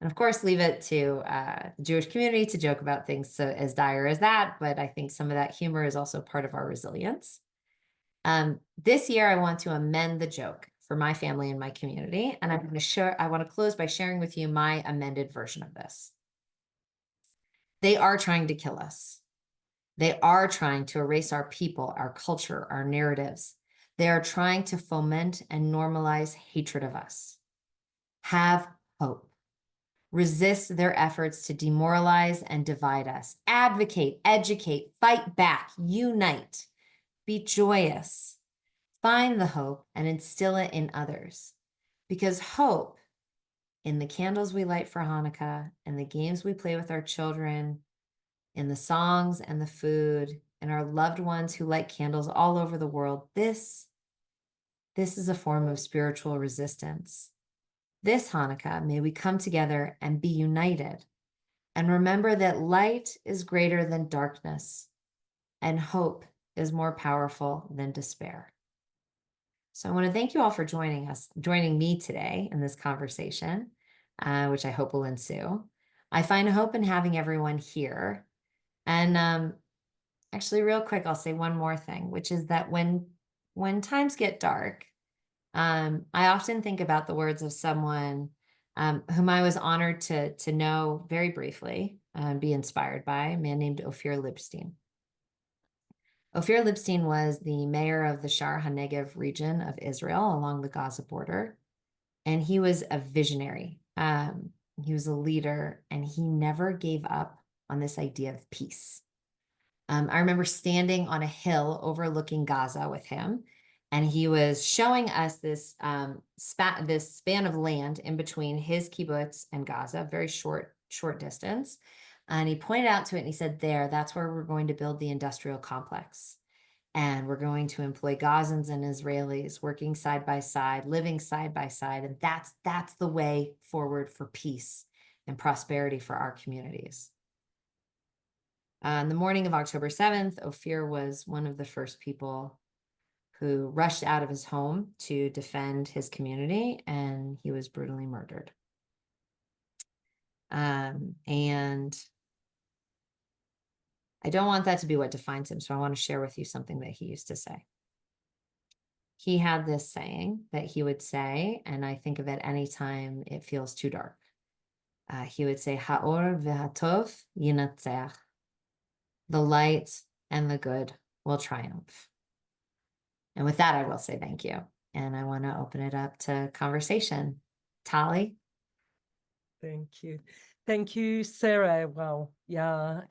And of course, leave it to the Jewish community to joke about things so as dire as that, but I think some of that humor is also part of our resilience. This year, I want to amend the joke for my family and my community, and I want to close by sharing with you my amended version of this. They are trying to kill us. They are trying to erase our people, our culture, our narratives. They are trying to foment and normalize hatred of us. Have hope. Resist their efforts to demoralize and divide us. Advocate, educate, fight back, unite. Be joyous. Find the hope and instill it in others. Because hope, in the candles we light for Hanukkah, in the games we play with our children, in the songs and the food, and our loved ones who light candles all over the world, this is a form of spiritual resistance. This Hanukkah, may we come together and be united and remember that light is greater than darkness and hope is more powerful than despair. So I want to thank you all for joining me today in this conversation, which I hope will ensue. I find hope in having everyone here. And actually, real quick, I'll say one more thing, which is that when times get dark, I often think about the words of someone whom I was honored to know very briefly, be inspired by, a man named Ophir Lipstein. Ophir Lipstein was the mayor of the Shar HaNegev region of Israel along the Gaza border, and he was a visionary. He was a leader, and he never gave up on this idea of peace. I remember standing on a hill overlooking Gaza with him, and he was showing us this span of land in between his kibbutz and Gaza, very short distance. And he pointed out to it and he said, that's where we're going to build the industrial complex. And we're going to employ Gazans and Israelis working side by side, living side by side. And that's the way forward for peace and prosperity for our communities. On the morning of October 7th, Ophir was one of the first people who rushed out of his home to defend his community, and he was brutally murdered. And I don't want that to be what defines him, so I want to share with you something that he used to say. He had this saying that he would say, and I think of it anytime it feels too dark. He would say, Ha'or v'hatov yinatzach. The light and the good will triumph. And with that, I will say thank you. And I want to open it up to conversation. Tali? Thank you. Thank you, Sarah. Wow. Yeah.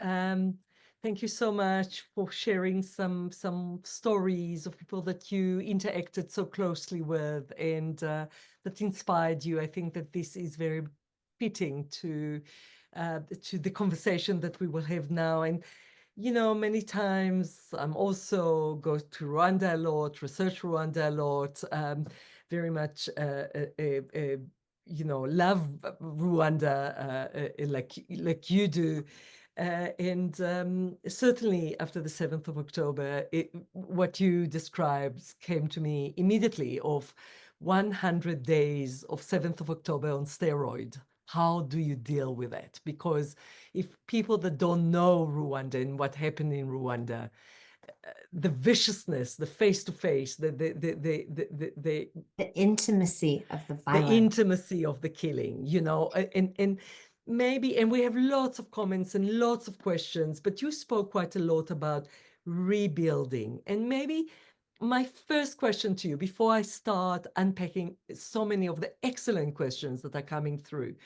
Thank you so much for sharing some stories of people that you interacted so closely with and that inspired you. I think that this is very fitting to the conversation that we will have now. And many times I'm also go to Rwanda a lot, research Rwanda a lot, very much love Rwanda like you do. And certainly after the 7th of October, what you described came to me immediately of 100 days of 7th of October on steroid. How do you deal with that? Because if people that don't know Rwanda and what happened in Rwanda, the viciousness, the face-to-face, the intimacy of the violence, the intimacy of the killing, and maybe, and we have lots of comments and lots of questions, but you spoke quite a lot about rebuilding. And maybe my first question to you, before I start unpacking so many of the excellent questions that are coming through,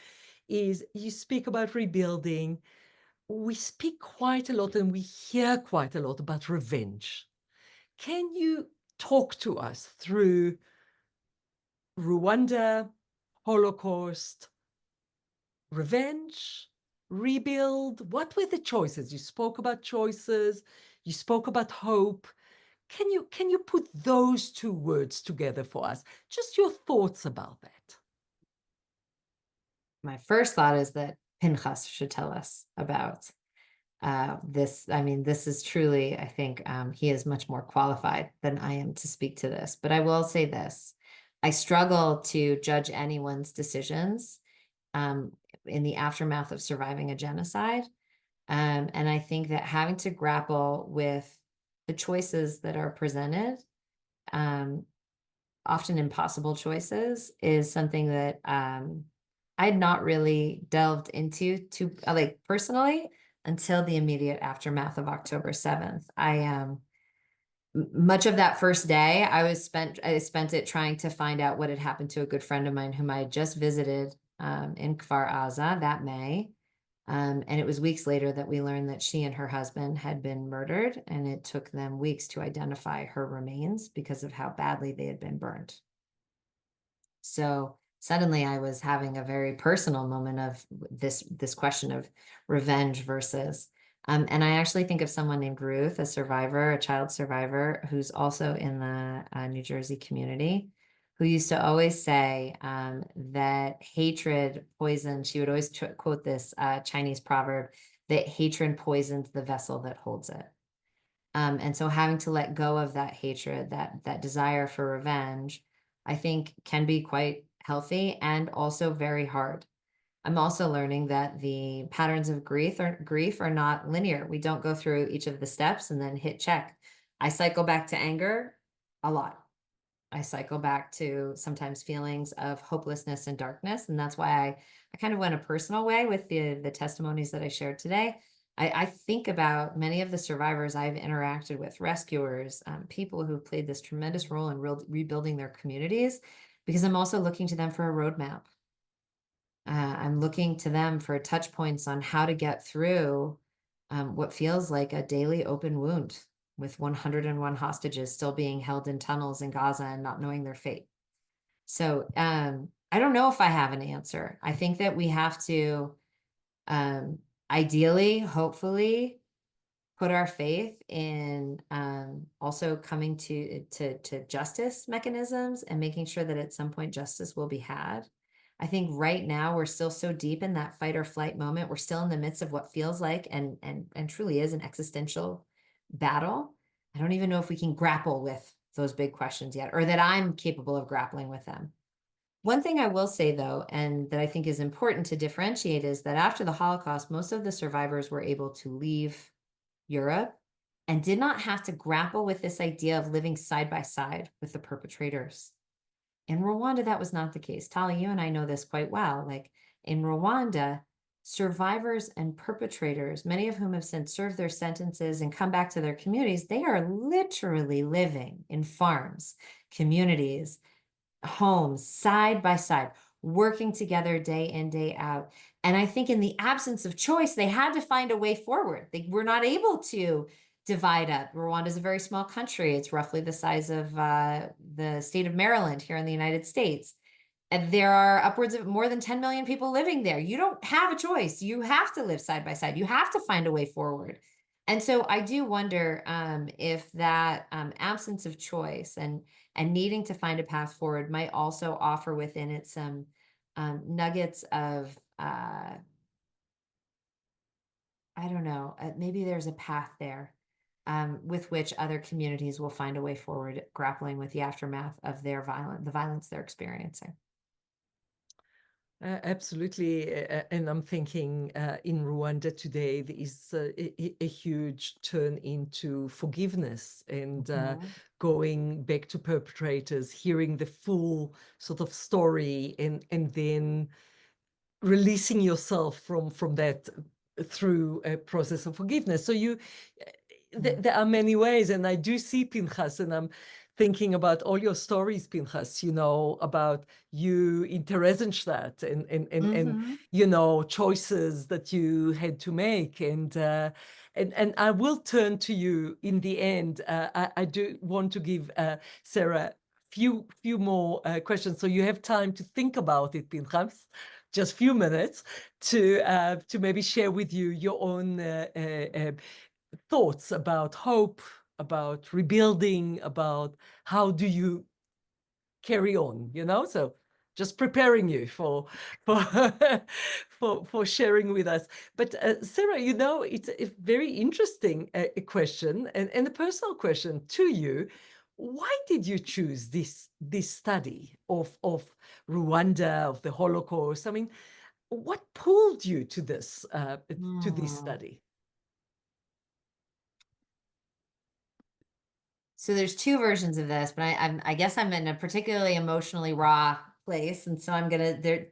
is you speak about rebuilding. We speak quite a lot and we hear quite a lot about revenge. Can you talk to us through Rwanda, Holocaust, revenge, rebuild? What were the choices? You spoke about choices, you spoke about hope. Can you put those two words together for us? Just your thoughts about that. My first thought is that Pinchas should tell us about this. I mean, this is truly, I think he is much more qualified than I am to speak to this. But I will say this. I struggle to judge anyone's decisions in the aftermath of surviving a genocide. And I think that having to grapple with the choices that are presented, often impossible choices, is something that I had not really delved into personally until the immediate aftermath of October 7th. much of that first day, I spent it trying to find out what had happened to a good friend of mine whom I had just visited in Kfar Aza that May. And it was weeks later that we learned that she and her husband had been murdered, and it took them weeks to identify her remains because of how badly they had been burned. So suddenly I was having a very personal moment of this question of revenge versus, and I actually think of someone named Ruth, a survivor, a child survivor, who's also in the New Jersey community, who used to always say that hatred poisons, she would always quote this Chinese proverb, that hatred poisons the vessel that holds it. And so having to let go of that hatred, that desire for revenge, I think can be quite healthy and also very hard. I'm also learning that the patterns of grief are not linear. We don't go through each of the steps and then hit check. I cycle back to anger a lot. I cycle back to sometimes feelings of hopelessness and darkness. And that's why I kind of went a personal way with the testimonies that I shared today. I think about many of the survivors I've interacted with, rescuers, people who've played this tremendous role in rebuilding their communities, because I'm also looking to them for a roadmap. I'm looking to them for touch points on how to get through what feels like a daily open wound, with 101 hostages still being held in tunnels in Gaza and not knowing their fate. So I don't know if I have an answer. I think that we have to ideally, hopefully, put our faith in also coming to justice mechanisms and making sure that at some point justice will be had. I think right now we're still so deep in that fight or flight moment. We're still in the midst of what feels like and truly is an existential battle. I don't even know if we can grapple with those big questions yet, or that I'm capable of grappling with them. One thing I will say, though, and that I think is important to differentiate, is that after the Holocaust, most of the survivors were able to leave Europe and did not have to grapple with this idea of living side by side with the perpetrators. In Rwanda, that was not the case. Tali, you and I know this quite well. Like in Rwanda, survivors and perpetrators, many of whom have since served their sentences and come back to their communities, they are literally living in farms, communities, homes, side by side, working together day in, day out. And I think in the absence of choice, they had to find a way forward. They were not able to divide up. Rwanda is a very small country. It's roughly the size of the state of Maryland here in the United States. And there are upwards of more than 10 million people living there. You don't have a choice. You have to live side by side. You have to find a way forward. And so I do wonder if that absence of choice and needing to find a path forward might also offer within it some nuggets of, I don't know, maybe there's a path there with which other communities will find a way forward, grappling with the aftermath of the violence they're experiencing. Absolutely. And I'm thinking in Rwanda today, there is a huge turn into forgiveness and going back to perpetrators, hearing the full sort of story and then releasing yourself from that through a process of forgiveness. So there are many ways, and I do see Pinchas, and I'm thinking about all your stories, Pinchas, about you in Theresienstadt and choices that you had to make. And I will turn to you in the end. I do want to give Sarah few more questions, so you have time to think about it, Pinchas. Just few minutes to maybe share with you your own thoughts about hope, about rebuilding, about how do you carry on, so just preparing you for for sharing with us. But Sarah, it's a very interesting question and a personal question to you. Why did you choose this study of Rwanda, of the Holocaust? I mean, what pulled you to this study? So there's two versions of this, but I guess I'm in a particularly emotionally raw place. And so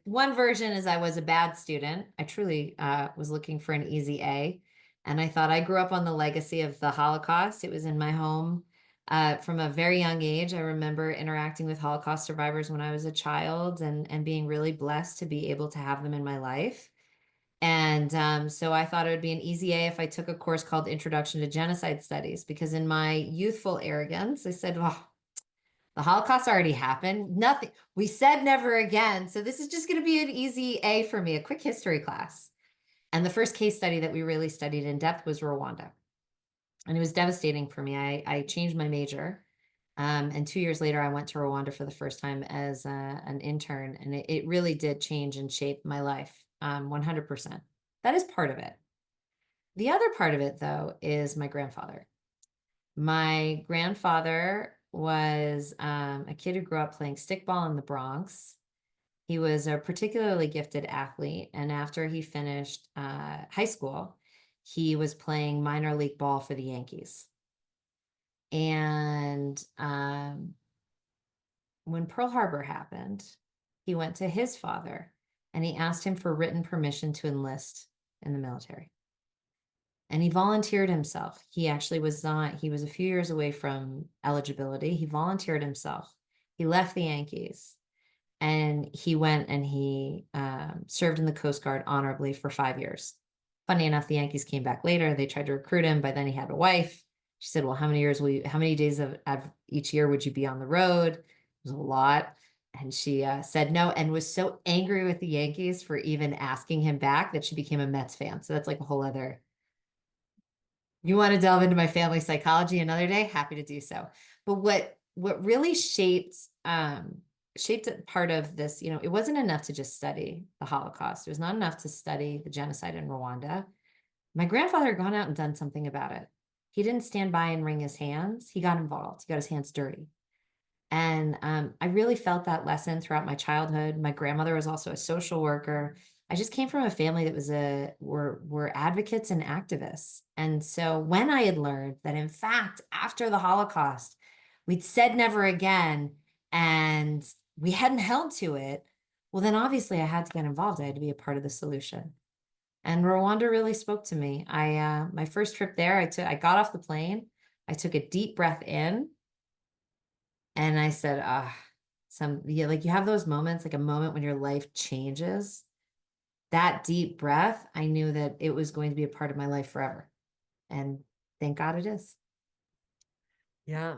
one version is I was a bad student. I truly was looking for an easy A. And I thought I grew up on the legacy of the Holocaust. It was in my home. From a very young age, I remember interacting with Holocaust survivors when I was a child, and being really blessed to be able to have them in my life. And so I thought it would be an easy A if I took a course called Introduction to Genocide Studies, because in my youthful arrogance, I said, well, the Holocaust already happened. Nothing. We said never again. So this is just going to be an easy A for me, a quick history class. And the first case study that we really studied in depth was Rwanda. And it was devastating for me. I changed my major. And 2 years later, I went to Rwanda for the first time as an intern. And it really did change and shape my life 100%. That is part of it. The other part of it, though, is my grandfather. My grandfather was a kid who grew up playing stickball in the Bronx. He was a particularly gifted athlete. And after he finished high school, he was playing minor league ball for the Yankees. And when Pearl Harbor happened, he went to his father and he asked him for written permission to enlist in the military. And he volunteered himself. He actually was not, he was a few years away from eligibility. He volunteered himself. He left the Yankees and he went and he served in the Coast Guard honorably for 5 years. Funny enough, the Yankees came back later. They tried to recruit him. By then he had a wife. She said, well, how many days of each year would you be on the road? It was a lot. And she said no, and was so angry with the Yankees for even asking him back that she became a Mets fan. So that's like a whole other, you want to delve into my family psychology another day? Happy to do so. But what really shaped part of this, it wasn't enough to just study the Holocaust. It was not enough to study the genocide in Rwanda. My grandfather had gone out and done something about it. He didn't stand by and wring his hands. He got involved. He got his hands dirty. And I really felt that lesson throughout my childhood. My grandmother was also a social worker. I just came from a family that were advocates and activists. And so when I had learned that, in fact, after the Holocaust, we'd said never again and we hadn't held to it, well, then obviously I had to get involved. I had to be a part of the solution. And Rwanda really spoke to me. My first trip there, I got off the plane, I took a deep breath in, and I said, like you have those moments, like a moment when your life changes. That deep breath, I knew that it was going to be a part of my life forever. And thank God it is. Yeah,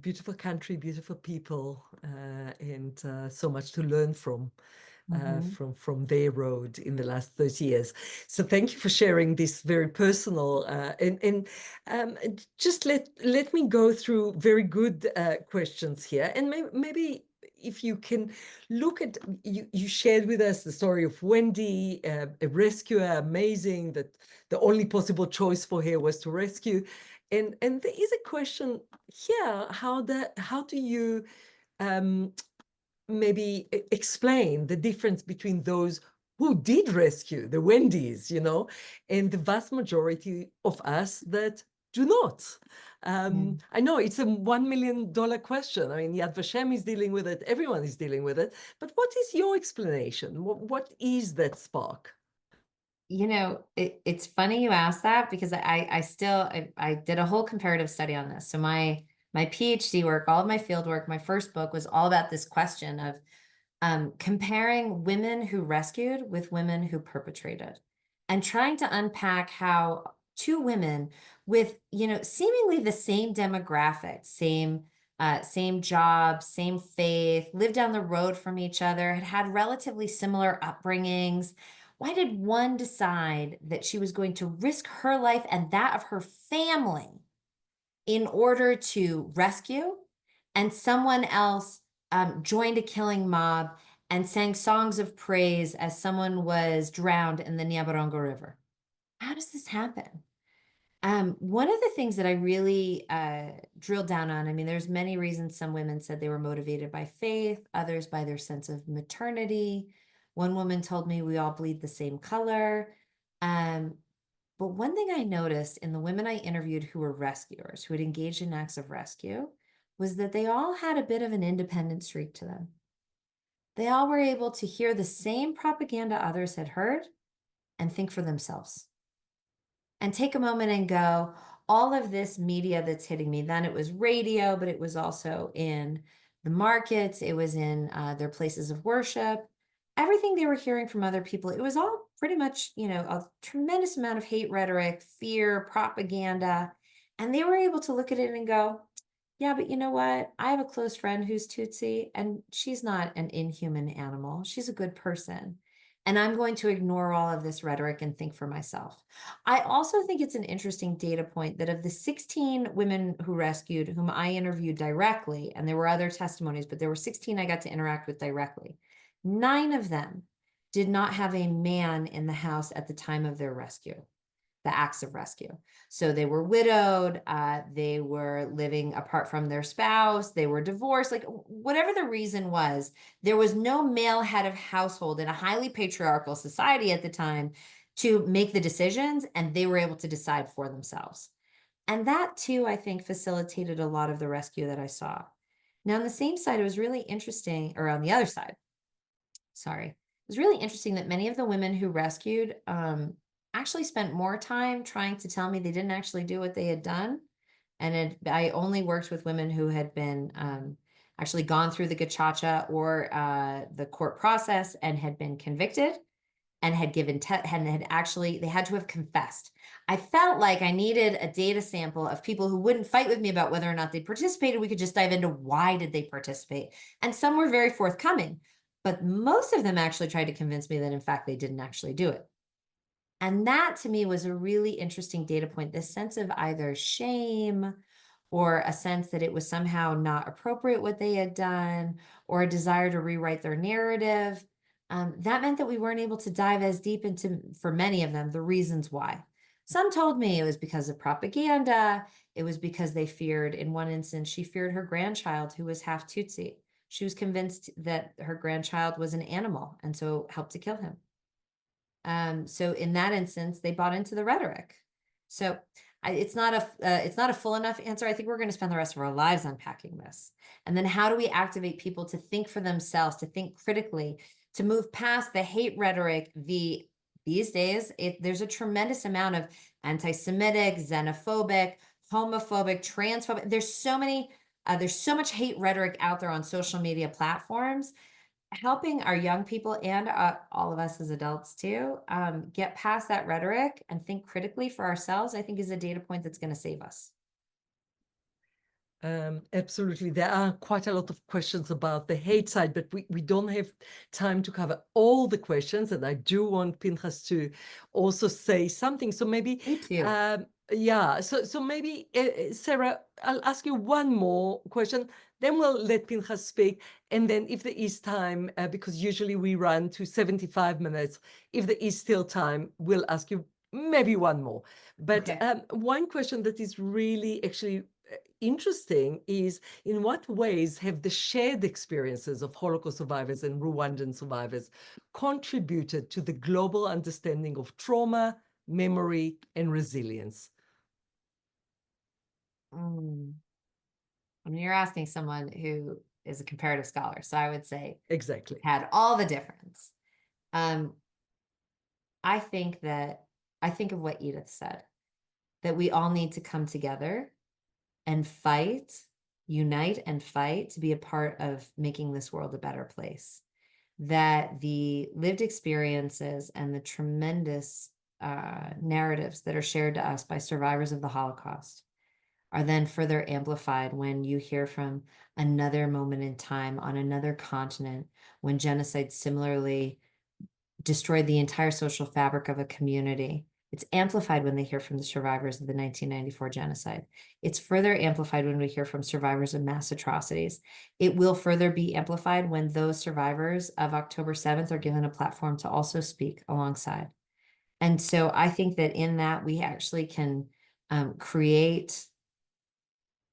beautiful country, beautiful people, and so much to learn from their road in the last 30 years. So thank you for sharing this very personal and just let me go through very good questions here, and maybe if you can look at, you shared with us the story of Wendy, a rescuer, amazing, that the only possible choice for her was to rescue. And there is a question here, how do you maybe explain the difference between those who did rescue, the Wendy's, and the vast majority of us that do not? I know it's a $1 million question. I mean, Yad Vashem is dealing with it. Everyone is dealing with it. But what is your explanation? What is that spark? It's funny you asked that, because I did a whole comparative study on this. So my PhD work, all of my field work, my first book was all about this question of comparing women who rescued with women who perpetrated, and trying to unpack how two women with, seemingly the same demographics, same job, same faith, lived down the road from each other, had relatively similar upbringings. Why did one decide that she was going to risk her life and that of her family in order to rescue, and someone else joined a killing mob and sang songs of praise as someone was drowned in the Nyabarongo River? How does this happen? One of the things that I really drilled down on, I mean, there's many reasons some women said they were motivated by faith, others by their sense of maternity. One woman told me we all bleed the same color. But one thing I noticed in the women I interviewed who were rescuers, who had engaged in acts of rescue, was that they all had a bit of an independent streak to them. They all were able to hear the same propaganda others had heard and think for themselves. And take a moment and go, all of this media that's hitting me. Then it was radio, but it was also in the markets. It was in their places of worship. Everything they were hearing from other people, it was all pretty much, a tremendous amount of hate rhetoric, fear, propaganda. And they were able to look at it and go, yeah, but you know what? I have a close friend who's Tutsi, and she's not an inhuman animal. She's a good person. And I'm going to ignore all of this rhetoric and think for myself. I also think it's an interesting data point that of the 16 women who rescued, whom I interviewed directly, and there were other testimonies, but there were 16 I got to interact with directly. 9 of them did not have a man in the house at the time of their rescue, the acts of rescue. So they were widowed, they were living apart from their spouse, they were divorced, like whatever the reason was, there was no male head of household in a highly patriarchal society at the time to make the decisions, and they were able to decide for themselves. And that too, I think, facilitated a lot of the rescue that I saw. Now, on the same side, it was really interesting, or on the other side, sorry, it was really interesting that many of the women who rescued actually spent more time trying to tell me they didn't actually do what they had done. And I only worked with women who had been actually gone through the gachacha or the court process and had been convicted and had given and had actually, they had to have confessed. I felt like I needed a data sample of people who wouldn't fight with me about whether or not they participated. We could just dive into why did they participate. And some were very forthcoming, but most of them actually tried to convince me that in fact they didn't actually do it. And that to me was a really interesting data point, this sense of either shame or a sense that it was somehow not appropriate what they had done, or a desire to rewrite their narrative. That meant that we weren't able to dive as deep into, for many of them, the reasons why. Some told me it was because of propaganda. It was because they feared, in one instance, she feared her grandchild who was half Tutsi. She was convinced that her grandchild was an animal and so helped to kill him. So in that instance, they bought into the rhetoric. So it's not a full enough answer. I think we're going to spend the rest of our lives unpacking this. And then how do we activate people to think for themselves, to think critically, to move past the hate rhetoric? These days, there's a tremendous amount of anti-Semitic, xenophobic, homophobic, transphobic. There's so much hate rhetoric out there on social media platforms. Helping our young people and all of us as adults too, get past that rhetoric and think critically for ourselves, I think is a data point that's going to save us. Absolutely. There are quite a lot of questions about the hate side, but we don't have time to cover all the questions. And I do want Pinchas to also say something. So maybe, Me too. yeah. So maybe, Sarah, I'll ask you one more question. Then we'll let Pinchas speak. And then if there is time, because usually we run to 75 minutes, if there is still time, we'll ask you maybe one more. But Okay. one question that is really actually interesting is, in what ways have the shared experiences of Holocaust survivors and Rwandan survivors contributed to the global understanding of trauma, memory, and resilience? I mean, you're asking someone who is a comparative scholar, so I would say Exactly. had all the difference. I think of what Edith said, that we all need to come together and fight, unite and fight to be a part of making this world a better place. That the lived experiences and the tremendous narratives that are shared to us by survivors of the Holocaust are then further amplified when you hear from another moment in time on another continent, when genocide similarly destroyed the entire social fabric of a community. It's amplified when they hear from the survivors of the 1994 genocide. It's further amplified when we hear from survivors of mass atrocities. It will further be amplified when those survivors of October 7th are given a platform to also speak alongside. And so I think that in that we actually can create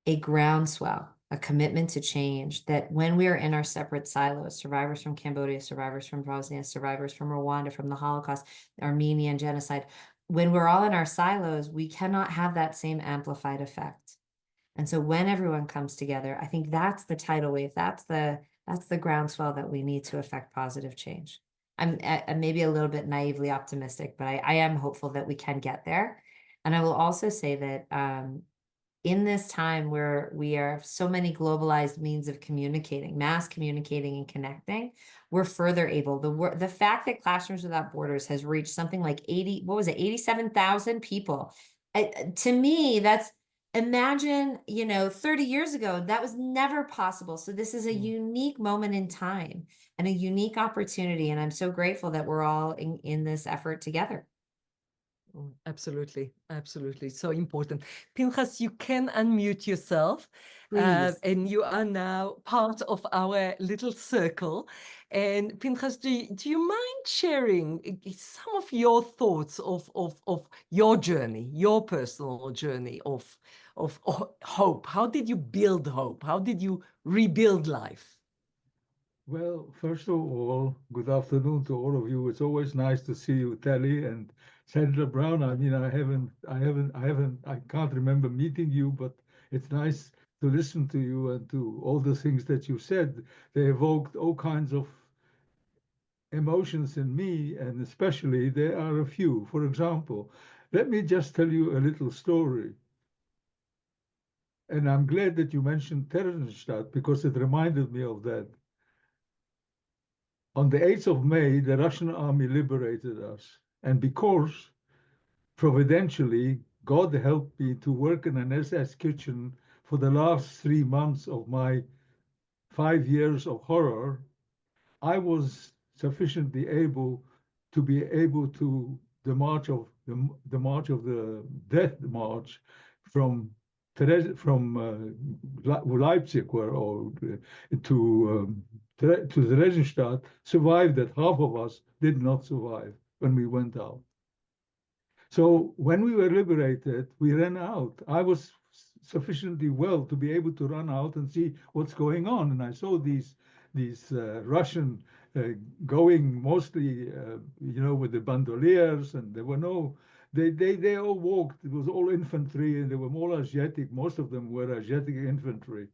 a groundswell, a commitment to change, that when we are in our separate silos, survivors from Cambodia, survivors from Bosnia, survivors from Rwanda, from the Holocaust, Armenian genocide, when we're all in our silos, we cannot have that same amplified effect. And so when everyone comes together, I think that's the tidal wave, that's the groundswell that we need to affect positive change. I'm maybe a little bit naively optimistic, but I am hopeful that we can get there. And I will also say that in this time where we are so many globalized means of communicating, mass communicating and connecting, we're further able. The fact that Classrooms Without Borders has reached something like 87,000 people. To me, that's, imagine, 30 years ago, that was never possible. So this is a unique moment in time and a unique opportunity. And I'm so grateful that we're all in this effort together. Absolutely, absolutely. So important. Pinchas, you can unmute yourself, Please. and you are now part of our little circle. And Pinchas, do you mind sharing some of your thoughts of your journey, your personal journey of hope? How did you build hope? How did you rebuild life? Well, first of all, good afternoon to all of you. It's always nice to see you, Telly and Sandra Brown. I mean, I can't remember meeting you, but it's nice to listen to you and to all the things that you said. They evoked all kinds of emotions in me, and especially there are a few. For example, let me just tell you a little story. And I'm glad that you mentioned Theresienstadt because it reminded me of that. On the 8th of May, the Russian army liberated us. And because, providentially, God helped me to work in an SS kitchen for the last 3 months of my 5 years of horror, I was sufficiently able to be able to the march of the death march from Leipzig or to Theresienstadt survived that. Half of us did not survive when we went out. So when we were liberated, we ran out. I was sufficiently well to be able to run out and see what's going on, and I saw these Russian going mostly, with the bandoliers, and there were no. They all walked. It was all infantry, and they were more Asiatic. Most of them were Asiatic infantry.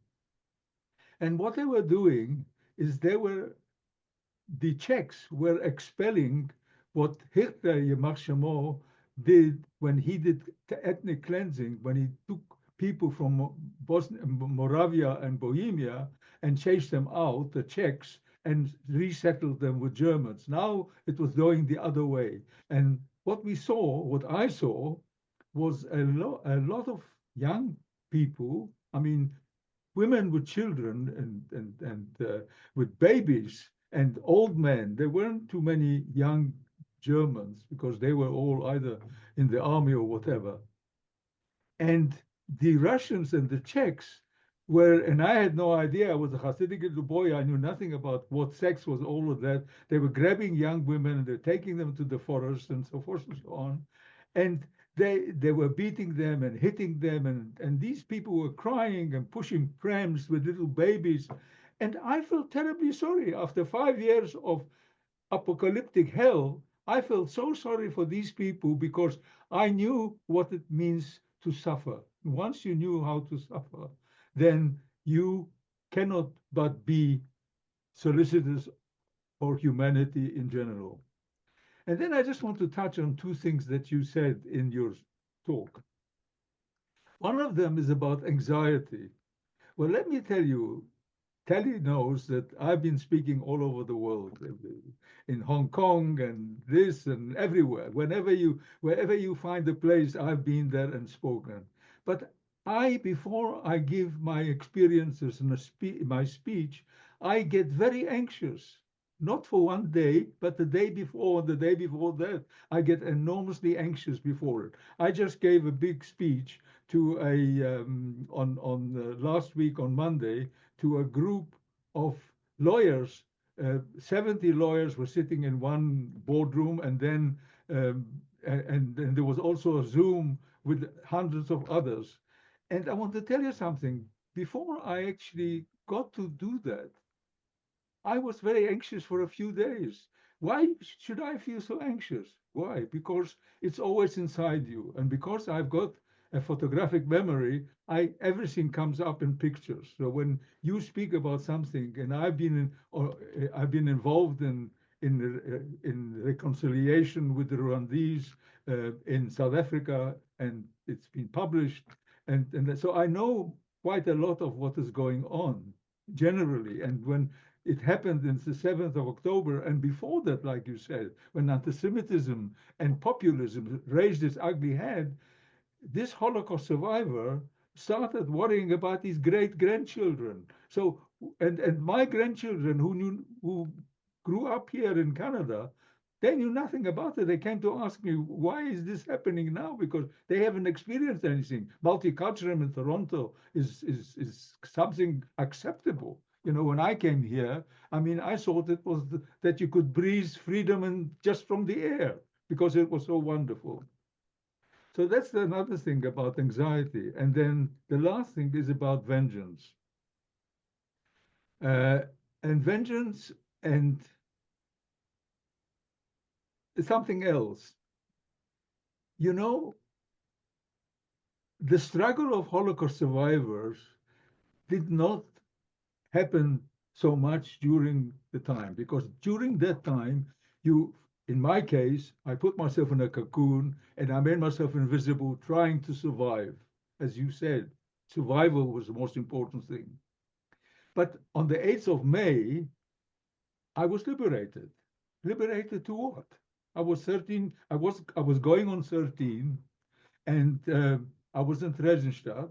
And what they were doing is the Czechs were expelling what Hitler, Yamar Shamo, did when he did ethnic cleansing, when he took people from Bosnia, Moravia and Bohemia and chased them out, the Czechs, and resettled them with Germans. Now it was going the other way. And what I saw, was a lot of young people, I mean, women with children and with babies and old men. There weren't too many young Germans because they were all either in the army or whatever. And the Russians and the Czechs were, and I had no idea. I was a Hasidic little boy. I knew nothing about what sex was, all of that. They were grabbing young women and they're taking them to the forest and so forth and so on. And they were beating them and hitting them. And these people were crying and pushing prams with little babies. And I felt terribly sorry. After 5 years of apocalyptic hell, I felt so sorry for these people because I knew what it means to suffer. Once you knew how to suffer, then you cannot but be solicitous for humanity in general. And then I just want to touch on two things that you said in your talk. One of them is about anxiety. Well, let me tell you, Telly knows that I've been speaking all over the world, in Hong Kong and this and everywhere. Wherever you find a place, I've been there and spoken. But before I give my experiences in my speech, I get very anxious. Not for one day, but the day before, the day before that, I get enormously anxious before it. I just gave a big speech to on last week on Monday to a group of lawyers. 70 lawyers were sitting in one boardroom, and then and there was also a Zoom with hundreds of others. And I want to tell you something. Before I actually got to do that, I was very anxious for a few days. Why should I feel so anxious? Why? Because it's always inside you. And because I've got a photographic memory, everything comes up in pictures. So when you speak about something, and I've been involved in reconciliation with the Rwandese in South Africa, and it's been published. And so I know quite a lot of what is going on generally. And when it happened in the 7th of October, and before that, like you said, when anti-Semitism and populism raised its ugly head, this Holocaust survivor started worrying about his great-grandchildren. So, and my grandchildren who grew up here in Canada, they knew nothing about it. They came to ask me, why is this happening now? Because they haven't experienced anything. Multiculturalism in Toronto is something acceptable. You know, when I came here, I mean, I thought it was that you could breathe freedom and just from the air because it was so wonderful. So that's another thing about anxiety. And then the last thing is about vengeance. Uh, and vengeance and something else. You know, the struggle of Holocaust survivors did not happen so much during the time, because during that time, in my case, I put myself in a cocoon and I made myself invisible trying to survive. As you said, survival was the most important thing. But on the 8th of May, I was liberated. Liberated to what? I was 13. I was going on 13, and I was in Dresdenstadt,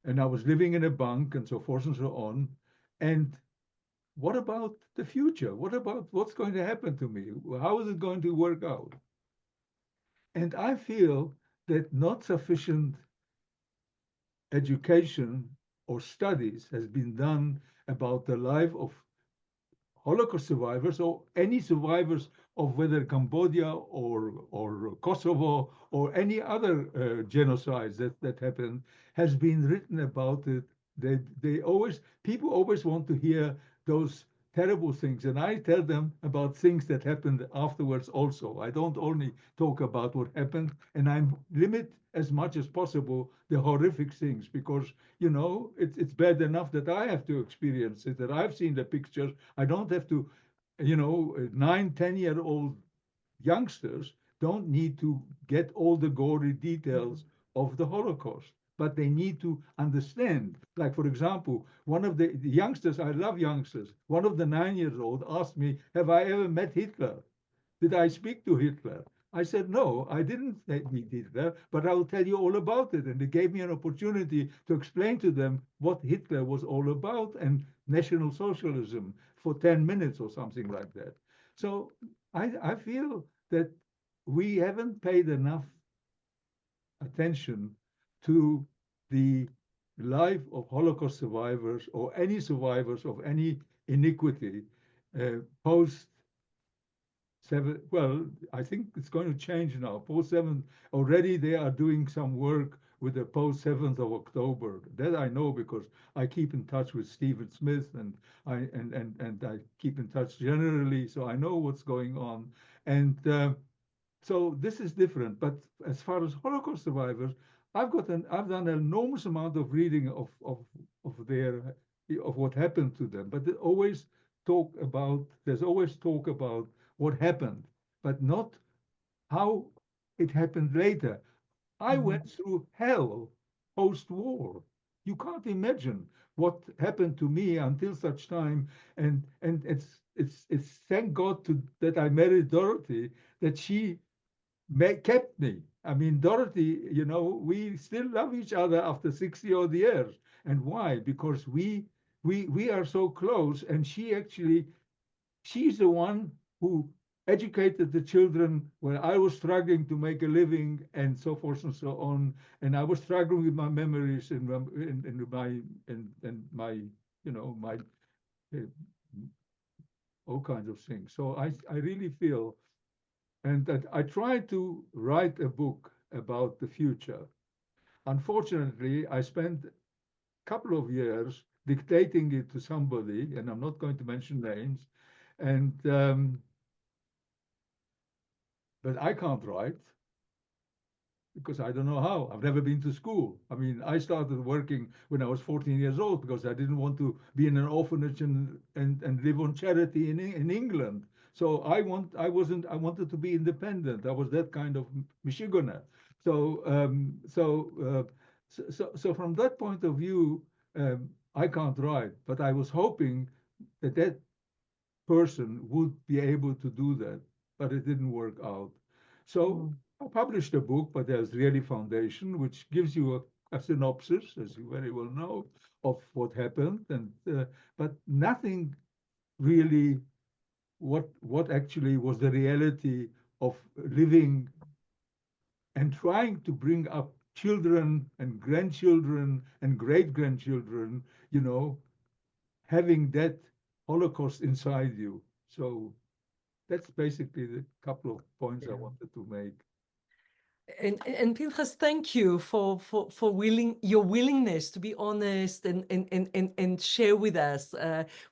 and I was living in a bunk and so forth and so on. And what about the future? What about what's going to happen to me? How is it going to work out? And I feel that not sufficient education or studies has been done about the life of Holocaust survivors or any survivors of whether Cambodia or Kosovo or any other genocides that happened has been written about it. People always want to hear those terrible things, and I tell them about things that happened afterwards also. I don't only talk about what happened, and I limit as much as possible the horrific things, because it's bad enough that I have to experience it, that I've seen the pictures. I don't have to, 9, 10-year-old youngsters don't need to get all the gory details of the Holocaust, but they need to understand. Like, for example, one of the youngsters, I love youngsters, one of the 9-year-old asked me, have I ever met Hitler? Did I speak to Hitler? I said, no, I didn't meet Hitler, but I will tell you all about it. And they gave me an opportunity to explain to them what Hitler was all about and National Socialism for 10 minutes or something like that. So I feel that we haven't paid enough attention to the life of Holocaust survivors or any survivors of any iniquity post seven. Well, I think it's going to change now. Post 7th, already they are doing some work with the post 7th of October. That I know because I keep in touch with Stephen Smith and I keep in touch generally, so I know what's going on. And so this is different. But as far as Holocaust survivors, I've done an enormous amount of reading of what happened to them. But there's always talk about what happened, but not how it happened later. I went through hell post-war. You can't imagine what happened to me until such time, and it's thank God that I married Dorothy, that she kept me. I mean, Dorothy, we still love each other after 60 odd years. And why? Because we are so close, and she's the one who educated the children when I was struggling to make a living and so forth and so on. And I was struggling with my memories and my all kinds of things. So I really feel, and that I tried to write a book about the future. Unfortunately, I spent a couple of years dictating it to somebody, and I'm not going to mention names, and but I can't write because I don't know how. I've never been to school. I mean, I started working when I was 14 years old because I didn't want to be in an orphanage and live on charity in England. So I wanted to be independent. I was that kind of Michiganer. So from that point of view, I can't write, but I was hoping that that person would be able to do that, but it didn't work out. So I published a book, but there's really foundation, which gives you a synopsis, as you very well know, of what happened, and but nothing really what actually was the reality of living and trying to bring up children and grandchildren and great grandchildren, having that Holocaust inside you. So that's basically the couple of points I wanted to make. And Pinchas, thank you for your willingness to be honest and share with us.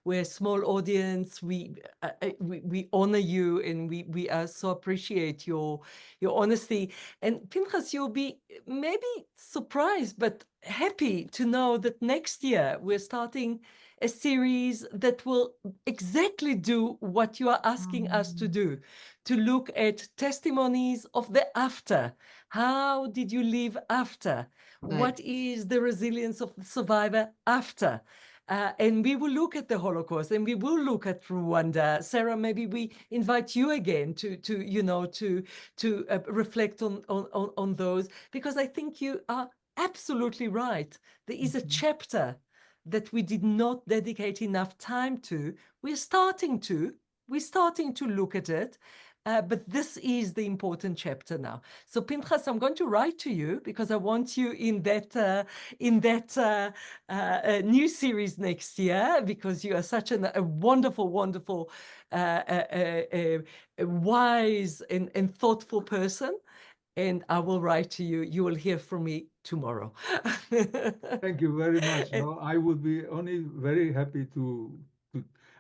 We're a small audience. We honor you, and we so appreciate your honesty. And Pinchas, you'll be maybe surprised but happy to know that next year we're starting a series that will exactly do what you are asking us to do, to look at testimonies of the after. How did you live after? What is the resilience of the survivor after? And we will look at the Holocaust, and we will look at Rwanda. Sarah, maybe we invite you again to reflect on those, because I think you are absolutely right. There is a chapter that we did not dedicate enough time to. We're starting to look at it. But this is the important chapter now. So Pinchas, I'm going to write to you because I want you in that new series next year, because you are such a wonderful, wonderful, wise and thoughtful person. And I will write to you. You will hear from me tomorrow. Thank you very much. No, I would be only very happy to.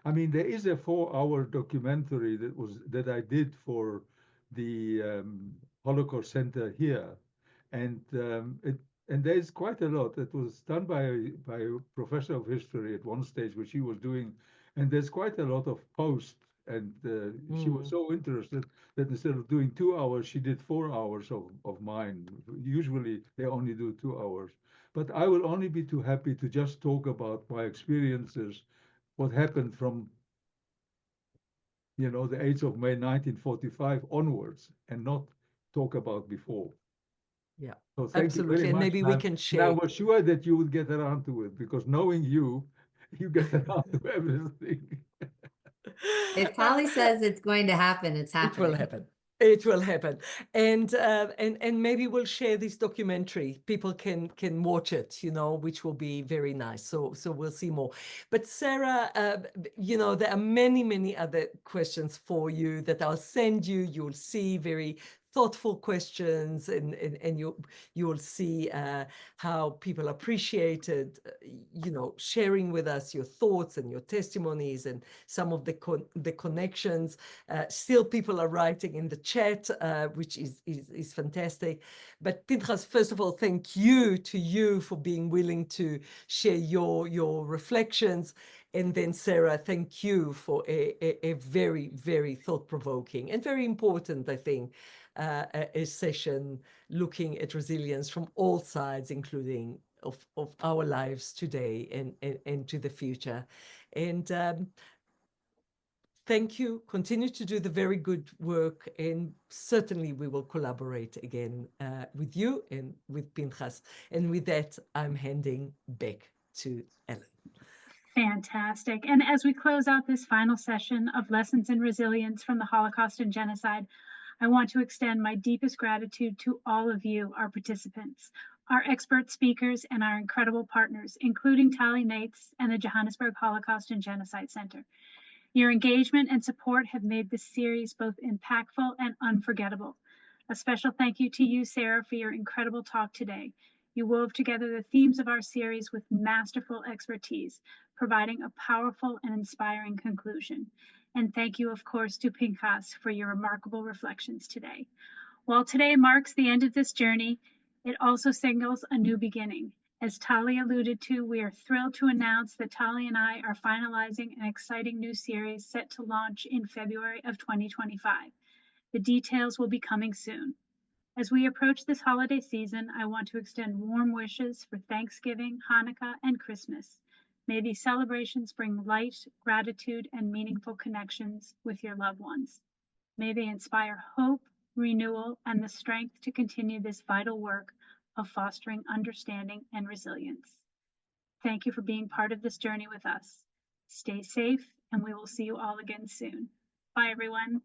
I mean, there is a 4-hour documentary that I did for the Holocaust Center here, and there's quite a lot. It was done by a professor of history at one stage, which he was doing, and there's quite a lot of posts. And she was so interested that instead of doing 2 hours, she did 4 hours of mine. Usually they only do 2 hours. But I will only be too happy to just talk about my experiences, what happened from, the 8th of May 1945 onwards, and not talk about before. Yeah, so thank you very absolutely. And much. maybe we can And I share. was sure that you would get around to it, because knowing you get around to everything. If Tali says it's going to happen, it's It will happening. happen. It will happen. And maybe we'll share this documentary. People can watch it, which will be very nice. So we'll see more. But Sarah, there are many, many other questions for you that I'll send you. You'll see very thoughtful questions, and you'll see how people appreciated, sharing with us your thoughts and your testimonies and some of the connections. Still, people are writing in the chat, which is fantastic. But Pinchas, first of all, thank you to you for being willing to share your reflections. And then Sarah, thank you for a very, very thought-provoking and very important, I think, a session looking at resilience from all sides, including of our lives today and to the future. And thank you. Continue to do the very good work, and certainly we will collaborate again with you and with Pinchas. And with that, I'm handing back to Ellen. Fantastic. And as we close out this final session of Lessons in Resilience from the Holocaust and Genocide, I want to extend my deepest gratitude to all of you, our participants, our expert speakers, and our incredible partners, including Tali Nates and the Johannesburg Holocaust and Genocide Center. Your engagement and support have made this series both impactful and unforgettable. A special thank you to you, Sarah, for your incredible talk today. You wove together the themes of our series with masterful expertise, providing a powerful and inspiring conclusion. And thank you, of course, to Pinchas for your remarkable reflections today. While today marks the end of this journey, it also signals a new beginning. As Tali alluded to, we are thrilled to announce that Tali and I are finalizing an exciting new series set to launch in February of 2025. The details will be coming soon. As we approach this holiday season, I want to extend warm wishes for Thanksgiving, Hanukkah, and Christmas. May these celebrations bring light, gratitude, and meaningful connections with your loved ones. May they inspire hope, renewal, and the strength to continue this vital work of fostering understanding and resilience. Thank you for being part of this journey with us. Stay safe, and we will see you all again soon. Bye, everyone.